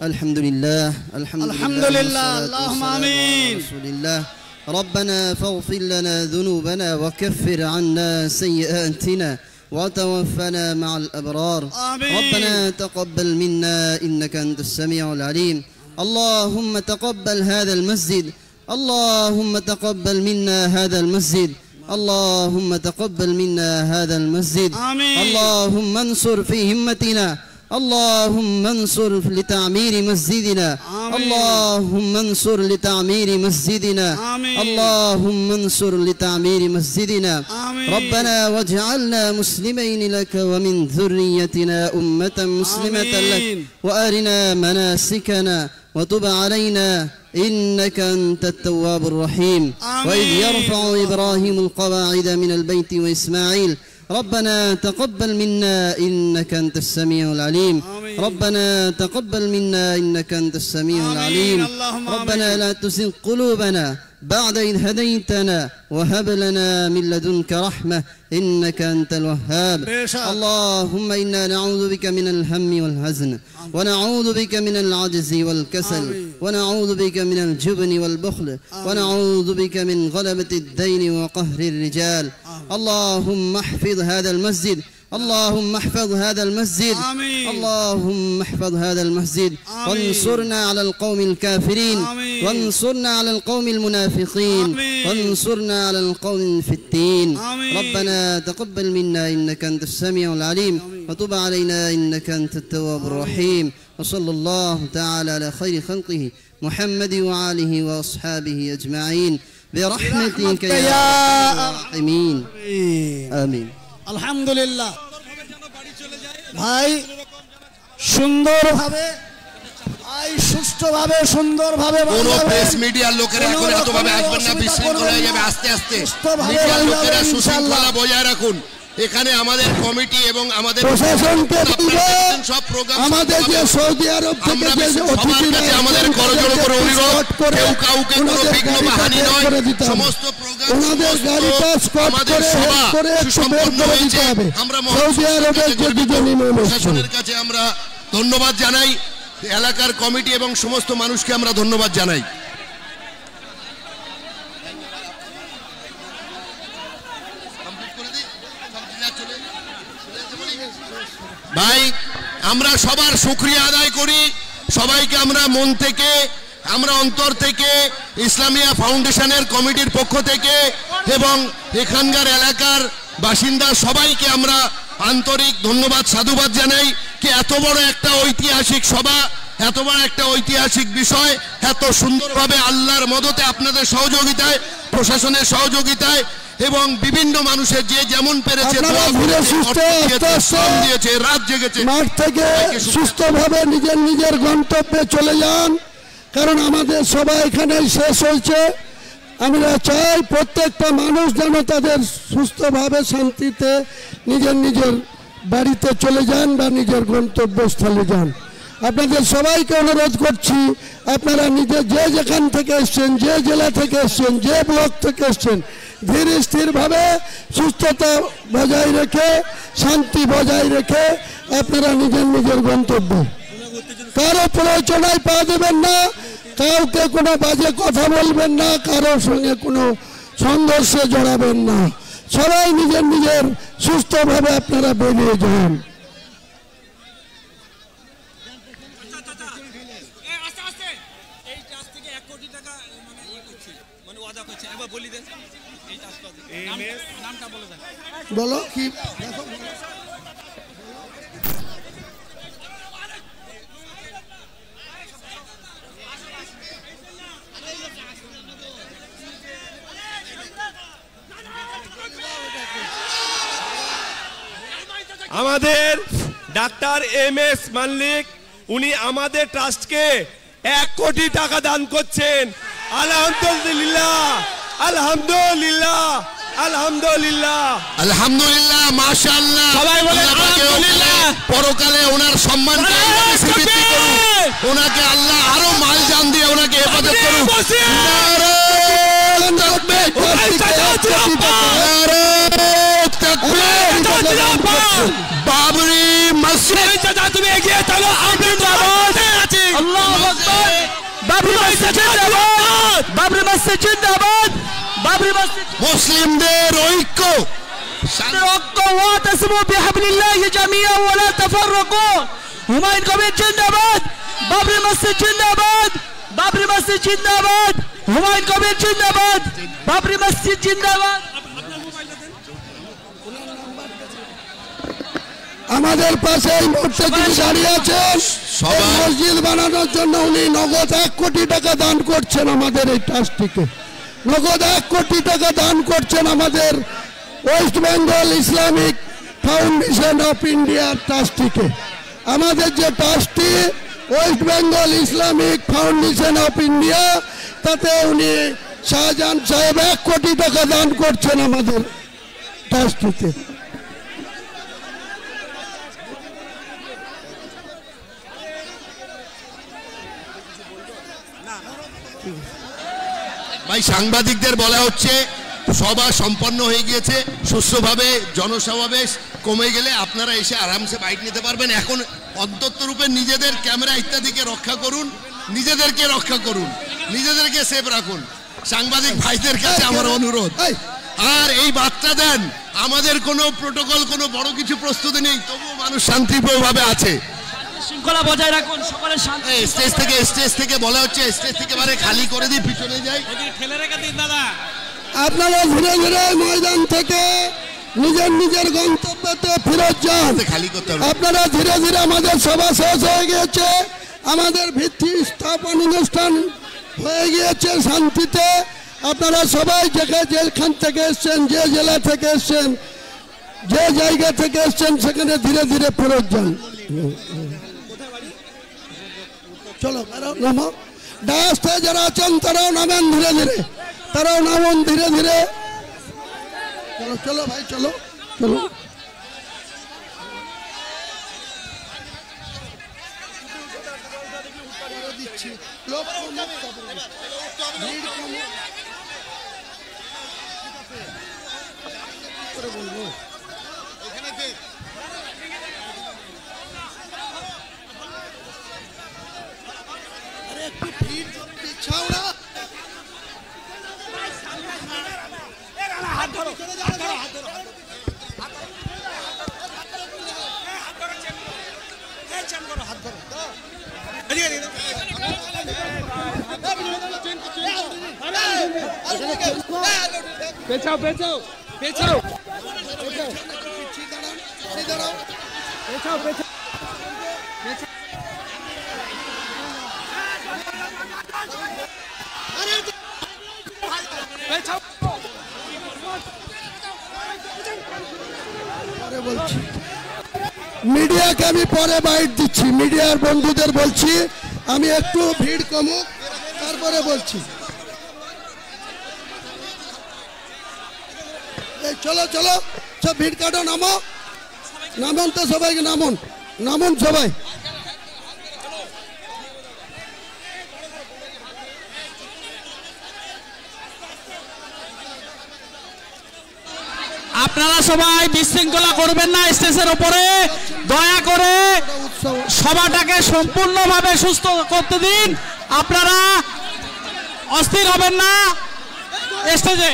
الحمد لله اللهم آمين. رسول الله. ربنا فاغفر لنا ذنوبنا وكفر عنا سيئاتنا وتوفنا مع الأبرار. آمين. ربنا تقبل منا إنك أنت السميع العليم. اللهم تقبل هذا المسجد اللهم تقبل منا هذا المسجد اللهم تقبل منا هذا المسجد. آمين. اللهم انصر في همتنا اللهم انصر لتعمير مسجدنا. آمين. اللهم انصر لتعمير مسجدنا. آمين. اللهم انصر لتعمير مسجدنا. آمين. ربنا واجعلنا مسلمين لك ومن ذريتنا أمة مسلمة لك وأرنا مناسكنا وتب علينا إنك أنت التواب الرحيم. آمين. وإذ يرفع إبراهيم القواعد من البيت وإسماعيل ربنا تقبل منا إنك أنت السميع العليم. آمين. ربنا تقبل منا إنك أنت السميع آمين. العليم. اللهم ربنا آمين. لا تزغ قلوبنا بعد إذ هديتنا وهب لنا من لدنك رحمة إنك أنت الوهاب. اللهم إنا نعوذ بك من الهم والحزن ونعوذ بك من العجز والكسل ونعوذ بك من الجبن والبخل ونعوذ بك من غلبة الدين وقهر الرجال. اللهم احفظ هذا المسجد اللهم احفظ هذا المسجد. آمين. اللهم احفظ هذا المسجد. آمين. وانصرنا على القوم الكافرين. آمين. وانصرنا على القوم المنافقين. آمين. وانصرنا على القوم الفتين. آمين. ربنا تقبل منا إنك أنت السميع العليم وتب علينا إنك أنت التواب الرحيم. وصلى الله تعالى على خير خلقه محمد وآله وأصحابه أجمعين برحمتك يا الراحمين. آمين. আলহামদুলিল্লাহ ভাই সুন্দরভাবে সুন্দরভাবে কোন প্রেস মিডিয়ার লোকেরা এখন এতভাবে আসবেন না, বিশৃঙ্খলা হয়ে যাবে। আস্তে আস্তে মিডিয়ার লোকেরা সুশৃঙ্খলা বজায় রাখুন। এখানে আমাদের কমিটি এবং আমাদের প্রশাসনকে সব প্রোগ্রাম আমাদের যে সৌদি আরব থেকে যে অতিথিরা আমাদের করজোড় করে অনুরোধ কেউ কাউকে কোনো বিঘ্ন বা হানি নয়, সমস্ত প্রোগ্রাম ওনাদের গাড়িটা স্পট করে সুসম্পন্ন হয়েছে। আমরা সৌদি আরবের যে দুজন ইমাম প্রশাসনের কাছে আমরা ধন্যবাদ জানাই, এলাকার কমিটি এবং সমস্ত মানুষকে আমরা ধন্যবাদ জানাই। ভাই আমরা সবার শুকরিয়া আদায় করি, সবাইকে আমরা মন থেকে আমরা অন্তর থেকে ইসলামিয়া ফাউন্ডেশনের কমিটির পক্ষ থেকে এবং এখানকার এলাকার বাসিন্দা সবাইকে আমরা আন্তরিক ধন্যবাদ সাধুবাদ জানাই কি এত বড় একটা ঐতিহাসিক সভা, এত বড় একটা ঐতিহাসিক বিষয় এত সুন্দরভাবে আল্লাহর মদতে আপনাদের সহযোগিতায় প্রশাসনের সহযোগিতায় এবং বিভিন্ন মানুষের যে যেমন পেরেছে দিয়েছে রাত জেগেছে মাঠ থেকে সুস্থভাবে নিজের নিজের গন্তব্যে চলে যান, কারণ আমাদের সবাই এখানে শেষ হয়েছে। আমরা চাই প্রত্যেকটা মানুষ যেন তাদের সুস্থভাবে শান্তিতে নিজের নিজের বাড়িতে চলে যান বা নিজের গন্তব্যস্থলে যান। আপনাদের সবাইকে অনুরোধ করছি আপনারা নিজে যে যেখান থেকে এসছেন, যে জেলা থেকে এসছেন, যে ব্লক থেকে এসছেন, ধীর স্থিরভাবে সুস্থতা বজায় রেখে শান্তি বজায় রেখে আপনারা নিজের নিজের গন্তব্য কারো প্ররোচনায় পা দেবেন না, কাউকে কোনো বাজে কথা বলবেন না, কারোর সঙ্গে কোনো সংঘর্ষে জড়াবেন না। সবাই নিজের নিজের সুস্থভাবে আপনারা বেরিয়ে যান। বলো কি আমাদের ডাক্তার MS মাল্লিক উনি আমাদের ট্রাস্টকে 1 কোটি টাকা দান করছেন। আলহামদুলিল্লাহ, আলহামদুলিল্লাহ, আলহামদুলিল্লাহ, আলহামদুলিল্লাহ, মাশাআল্লাহ। সবাই বলে আলহামদুলিল্লাহ। পরকালে ওনার সম্মানকে বৃদ্ধি করুন, ওনাকে আল্লাহ আরো মাল জান দিয়ে ওনাকে হেফাজত করুন। বাবরি মসজিদ তুমি এগিয়ে চলো, আমি আল্লাহু আকবার। বাবরি মসজিদ জিন্দাবাদ, বাবরি মসজিদ জিন্দাবাদ, বাবরি মসজিদ। মুসলিমদের ঐক্য ওয়াতাসিমু বিহাবলিল্লাহি জামিআন ওয়া লা তাফাররাকু। হুমায়ুন কবির জিন্দাবাদ, বাবরি মসজিদ জিন্দাবাদ, বাবরি মসজিদ জিন্দাবাদ, হুমায়ুন কবির জিন্দাবাদ, বাবরি মসজিদ জিন্দাবাদ। আমাদের পাশে এই মুহূর্তে যিনি দাঁড়িয়ে আছেন, মসজিদ বানানোর জন্য উনি নগদ 1 কোটি টাকা দান করছেন আমাদের এই ট্রাস্টটিকে। নগদ 1 কোটি টাকা দান করছেন আমাদের West Bengal Islamic Foundation of India ট্রাস্টটিকে। আমাদের যে ট্রাস্টটি West Bengal Islamic Foundation of India, তাতে উনি শাহজাহান সাহেব 1 কোটি টাকা দান করছেন আমাদের ট্রাস্টটিতে। ভাই সাংবাদিকদের বলা হচ্ছে সভা সম্পন্ন হয়ে গিয়েছে সুষ্ঠুভাবে, জনসমাবেশ কমে গেলে আপনারা এসে আরামসে বাইট নিতে পারবেন। এখন অন্তত রূপে নিজেদের ক্যামেরা ইত্যাদিকে রক্ষা করুন, নিজেদেরকে রক্ষা করুন, নিজেদেরকে সেভ রাখুন। সাংবাদিক ভাইদের কাছে আমার অনুরোধ। আর এই বার্তা দেন আমাদের কোনো প্রোটোকল, কোনো বড় কিছু প্রস্তুতি নেই, তবুও মানুষ শান্তিপ্রিয়ভাবে আছে। শৃঙ্খলা বজায় রাখুন, সকলের শান্তি। স্টেজ থেকে বলা হচ্ছে, স্টেজ থেকে বারে খালি করে দিই, পিছনে যাই। ঠেলে রেখে দিন দাদা। আপনারা ধীরে ধীরে ময়দান থেকে নিজের নিজের গন্তব্যতে ফেরত যান। আপনারা ধীরে ধীরে, আমাদের সভা শেষ হয়ে গিয়েছে, আমাদের ভিত্তি স্থাপন অনুষ্ঠান হয়ে গিয়েছে শান্তিতে। আপনারা সবাই যেখান থেকে এসছেন, যে জেলা থেকে এসছেন, যে জায়গা থেকে এসছেন, সেখানে ধীরে ধীরে ফেরত যান। চলো নামো, ডায়াসে যারা আছেন তারাও নামেন ধীরে ধীরে, তারাও নামুন ধীরে ধীরে। চলো চলো ভাই, চলো চলো। দিচ্ছি লোক বলবো একটু ভিড় পিছাও না। হাত ধরো, হাত ধরো, হাত ধরো, হাত ধরো। পেছাও পেছাও পেছাও পেছাও পেছাও। বলছি মিডিয়াকে আমি পরে বাইট দিচ্ছি, মিডিয়ার বন্ধুদের বলছি আমি একটু ভিড় কমুক, তারপরে বলছি। চলো চলো সব ভিড় কাটো, নামো, নামুন তো সবাইকে, নামুন নামুন সবাই। আপনারা সবাই বিশৃঙ্খলা করবেন না স্টেজের উপরে, দয়া করে সভাটাকে সম্পূর্ণভাবে সুস্থ করতে দিন। আপনারা অস্থির হবেন না। স্টেজে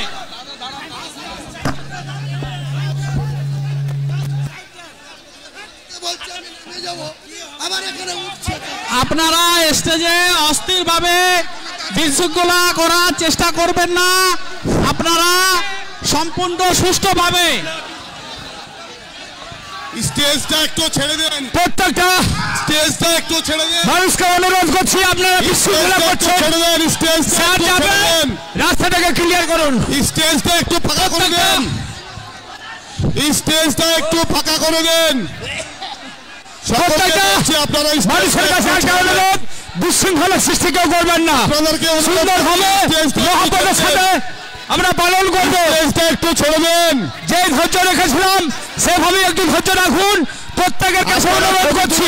আপনারা স্টেজে অস্থিরভাবে বিশৃঙ্খলা করার চেষ্টা করবেন না। আপনারা সম্পূর্ণ সুষ্ঠুভাবে স্টেজটা একটু ছেড়ে দেন, প্রত্যেকটা স্টেজটা একটু ছেড়ে দেন, মানুষকে অনুরোধ করছি আপনারা বিশৃঙ্খলা করছেন। ছেড়ে দেন, স্টেজ ছেড়ে দেন, রাস্তাটাকে ক্লিয়ার করুন, স্টেজটা একটু ফাঁকা করে দেন, স্টেজটা একটু ফাঁকা করে দেন। আপনারা মানুষের কাছে একটা অনুরোধ, বিশৃঙ্খলা সৃষ্টি কেউ করবেন না। সুন্দরভাবে মহব্বতের সাথে আমরা পালন করবো। একটু ছেড়ে দেন, যে ধৈর্য রেখেছিলাম সেভাবে একটু ধৈর্য রাখুন। প্রত্যেকের কাছে অনুরোধ করছি,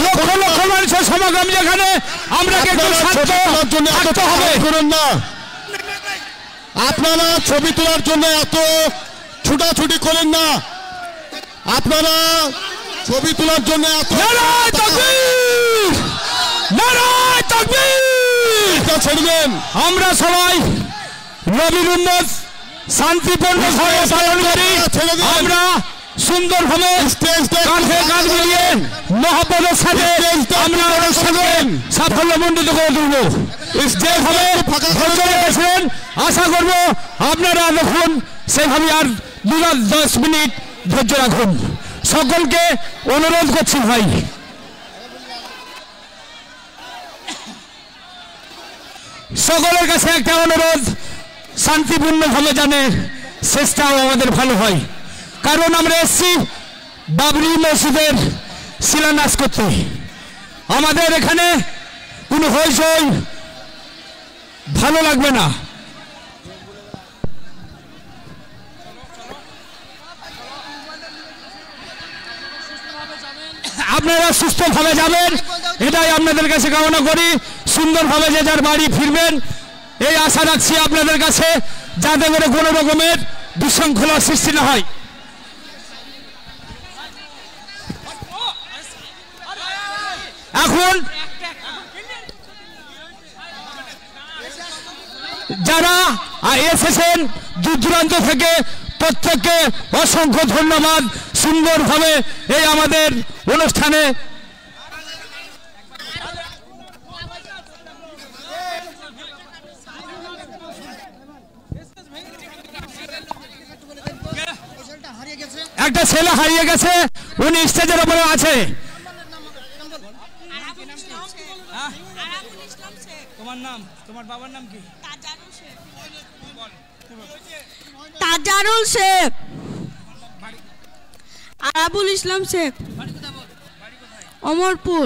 লক্ষ লক্ষ মানুষের সমাগম যেখানে, আমরা একটু শান্ত হবে। আপনারা ছবি তোলার জন্য এত ছুটাছুটি করেন না। আপনারা ছবি তোলার জন্য এত ছেড়বেন। আমরা সবাই নবীর উম্মত শান্তিপূর্ণভাবে পালন করি। আমরা সুন্দরভাবে কাঁধে কাঁধ মিলিয়ে মহব্বতের সাথে আমরা অনুষ্ঠানকে সাফল্যমণ্ডিত করে তুলব। যেভাবে ধৈর্য রেখেছিলেন আশা করব আপনারা দেখুন সেভাবে আর 10 মিনিট ধৈর্য রাখুন। সকলকে অনুরোধ করছি ভাই, সকলের কাছে একটা অনুরোধ, শান্তিপূর্ণভাবে জানে শেষটাও আমাদের ভালো হয়। কারণ আমরা এসেছি বাবরি মসজিদের শিলান্যাস করতে। আমাদের এখানে কোনো হইচই ভালো লাগবে না। আপনারা সুস্থভাবে যাবেন, এটাই আপনাদের কাছে কামনা করি। সুন্দরভাবে যে যার বাড়ি ফিরবেন এই আশা রাখছি আপনাদের কাছে, যাতে করে কোনো রকমের বিশৃঙ্খলার সৃষ্টি না হয়। এখন যারা এসেছেন দূর দূরান্ত থেকে প্রত্যেককে অসংখ্য ধন্যবাদ। সুন্দরভাবে এই আমাদের অনুষ্ঠানে একটা ছেলে হারিয়ে গেছে, উনি স্টেজের উপরে আছে। তোমার নাম, তোমার বাবার নাম কি? তাজারুল শেখ। আরাবুল ইসলাম শেখ, অমরপুর।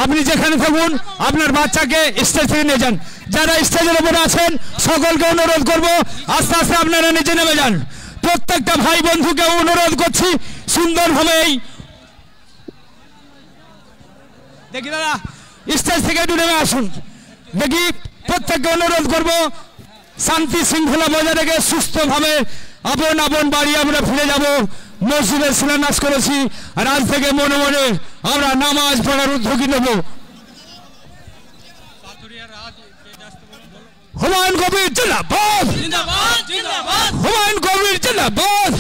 আপনি যেখানে থাকুন আপনার বাচ্চাকে স্টেজ থেকে নিয়ে যান। যারা স্টেজের উপরে আছেন সকলকে অনুরোধ করব আস্তে আস্তে আপনারা নিচে নেমে যান। প্রত্যেকটা ভাই বন্ধুকে অনুরোধ করছি সুন্দরভাবে দেখি দাদা স্টেজ থেকে একটু নেমে আসুন। দেখি প্রত্যেককে অনুরোধ করব শান্তি শৃঙ্খলা বজায় রেখে সুস্থভাবে আপন আপন বাড়ি আমরা ফিরে যাব। মসজিদে শিলান্যাস করেছি আর আজ থেকে মনে মনে আমরা নামাজ পড়ার উদ্যোগী নেব। হুমায়ুন কবির জিন্দাবাদ, হুমায়ুন কবির জিন্দাবাদ,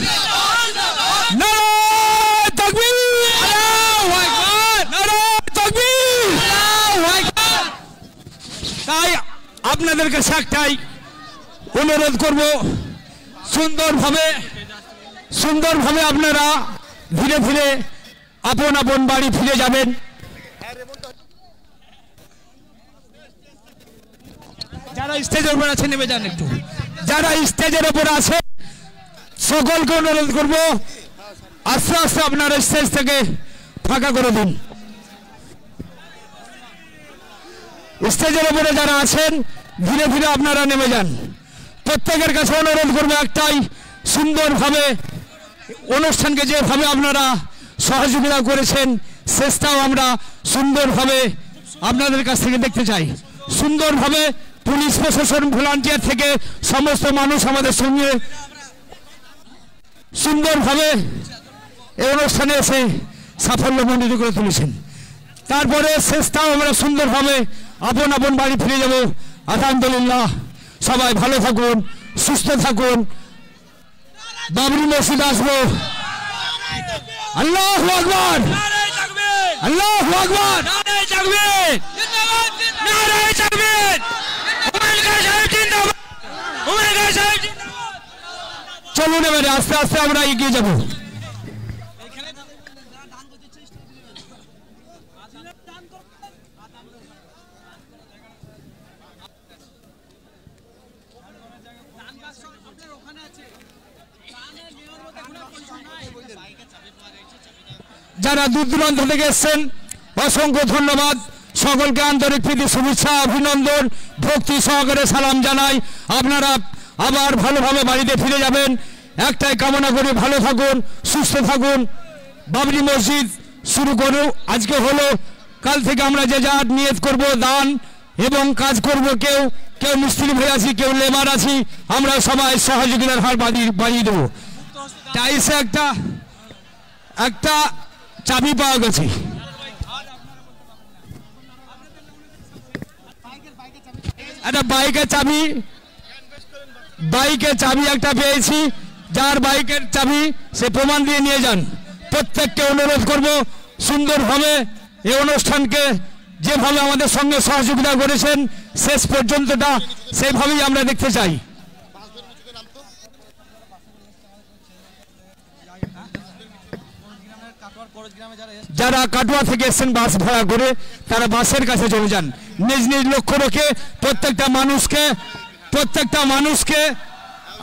নারায়ে তাকবীর, আল্লাহু আকবার, নারায়ে তাকবীর, আল্লাহু আকবার। তাই আপনাদের কাছে একটাই অনুরোধ করব সুন্দরভাবে আপনারা ধীরে ধীরে আপন আপন বাড়ি ফিরে যাবেন। যারা স্টেজের উপর আছে নেমে যান একটু। যারা স্টেজের উপর আছে সকলকে অনুরোধ করব আস্তে আস্তে আপনারা স্টেজ থেকে ফাঁকা করে দিন। স্টেজের উপরে যারা আছেন ধীরে ধীরে আপনারা নেমে যান। প্রত্যেকের কাছে অনুরোধ করব একটাই, সুন্দরভাবে অনুষ্ঠানকে যেভাবে আপনারা সহযোগিতা করেছেন শেষটাও আমরা সুন্দরভাবে আপনাদের কাছ থেকে দেখতে চাই। সুন্দরভাবে পুলিশ প্রশাসন ভলান্টিয়ার থেকে সমস্ত মানুষ আমাদের সঙ্গে সুন্দরভাবে এই অনুষ্ঠানে এসে সাফল্যমণ্ডিত করে তুলেছেন। তারপরে শেষটাও আমরা সুন্দরভাবে আপন আপন বাড়ি ফিরে যাব। আলহামদুলিল্লাহ, সবাই ভালো থাকুন, সুস্থ থাকুন। বাবরি মসজিদ আসবো। আল্লাহু আকবার, আল্লাহু আকবার, নারায়ে তাকবীর, নারায়ে তাকবীর, ওমর গাজী সাহেব জিন্দাবাদ, ওমর গাজী সাহেব জিন্দাবাদ। চলুন এবারে আস্তে আস্তে আমরা এগিয়ে যাব। যারা দূর দূরান্ত থেকে এসেছেন অসংখ্য ধন্যবাদ। সকলকে আন্তরিক প্রীতি শুভেচ্ছা অভিনন্দন ভক্তি সহকারে সালাম জানাই। আপনারা আবার ভালোভাবে বাড়িতে ফিরে যাবেন একটাই কামনা করি, ভালো থাকুন, সুস্থ থাকুন। বাবরি মসজিদ শুরু করো আজকে হলো, কাল থেকে আমরা যে যা নিয়ত করব দান এবং কাজ করব। কেউ কেউ মিস্ত্রি ভাই আছি, কেউ লেবার আছি, আমরা সবাই সহযোগিতার হার বাড়িয়ে দেবো। টাইসে একটা চাবি পাওয়া গেছে, একটা বাইকের চাবি একটা পেয়েছি। যার বাইকের চাবি সে প্রমাণ দিয়ে নিয়ে যান। প্রত্যেককে অনুরোধ করব সুন্দরভাবে এই অনুষ্ঠানকে যেভাবে আমাদের সঙ্গে সহযোগিতা করেছেন শেষ পর্যন্তটা সেইভাবেই আমরা দেখতে চাই। যারা কাটোয়া থেকে এসেছেন বাস ভাড়া করে, তারা বাসের কাছে চলে যান। নিজ নিজ লক্ষ্য রেখে প্রত্যেকটা মানুষকে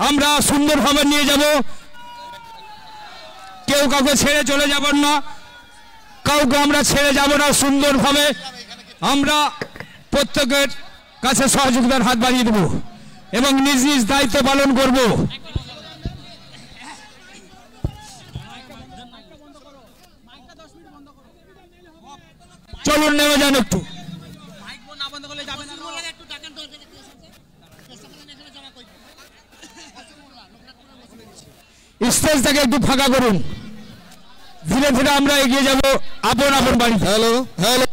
আমরা সুন্দরভাবে নিয়ে যাব। কেউ কাউকে ছেড়ে চলে যাবেন না, কাউকে আমরা ছেড়ে যাব না। সুন্দরভাবে আমরা প্রত্যেকের কাছে সহযোগিতার হাত বাড়িয়ে দেব এবং নিজ নিজ দায়িত্ব পালন করব। চলুন নেমে যান একটু। স্টেজটাকে একটু ফাঁকা করুন। ধীরে ধীরে আমরা এগিয়ে যাব আপন আপন বাড়ি। Hello hello.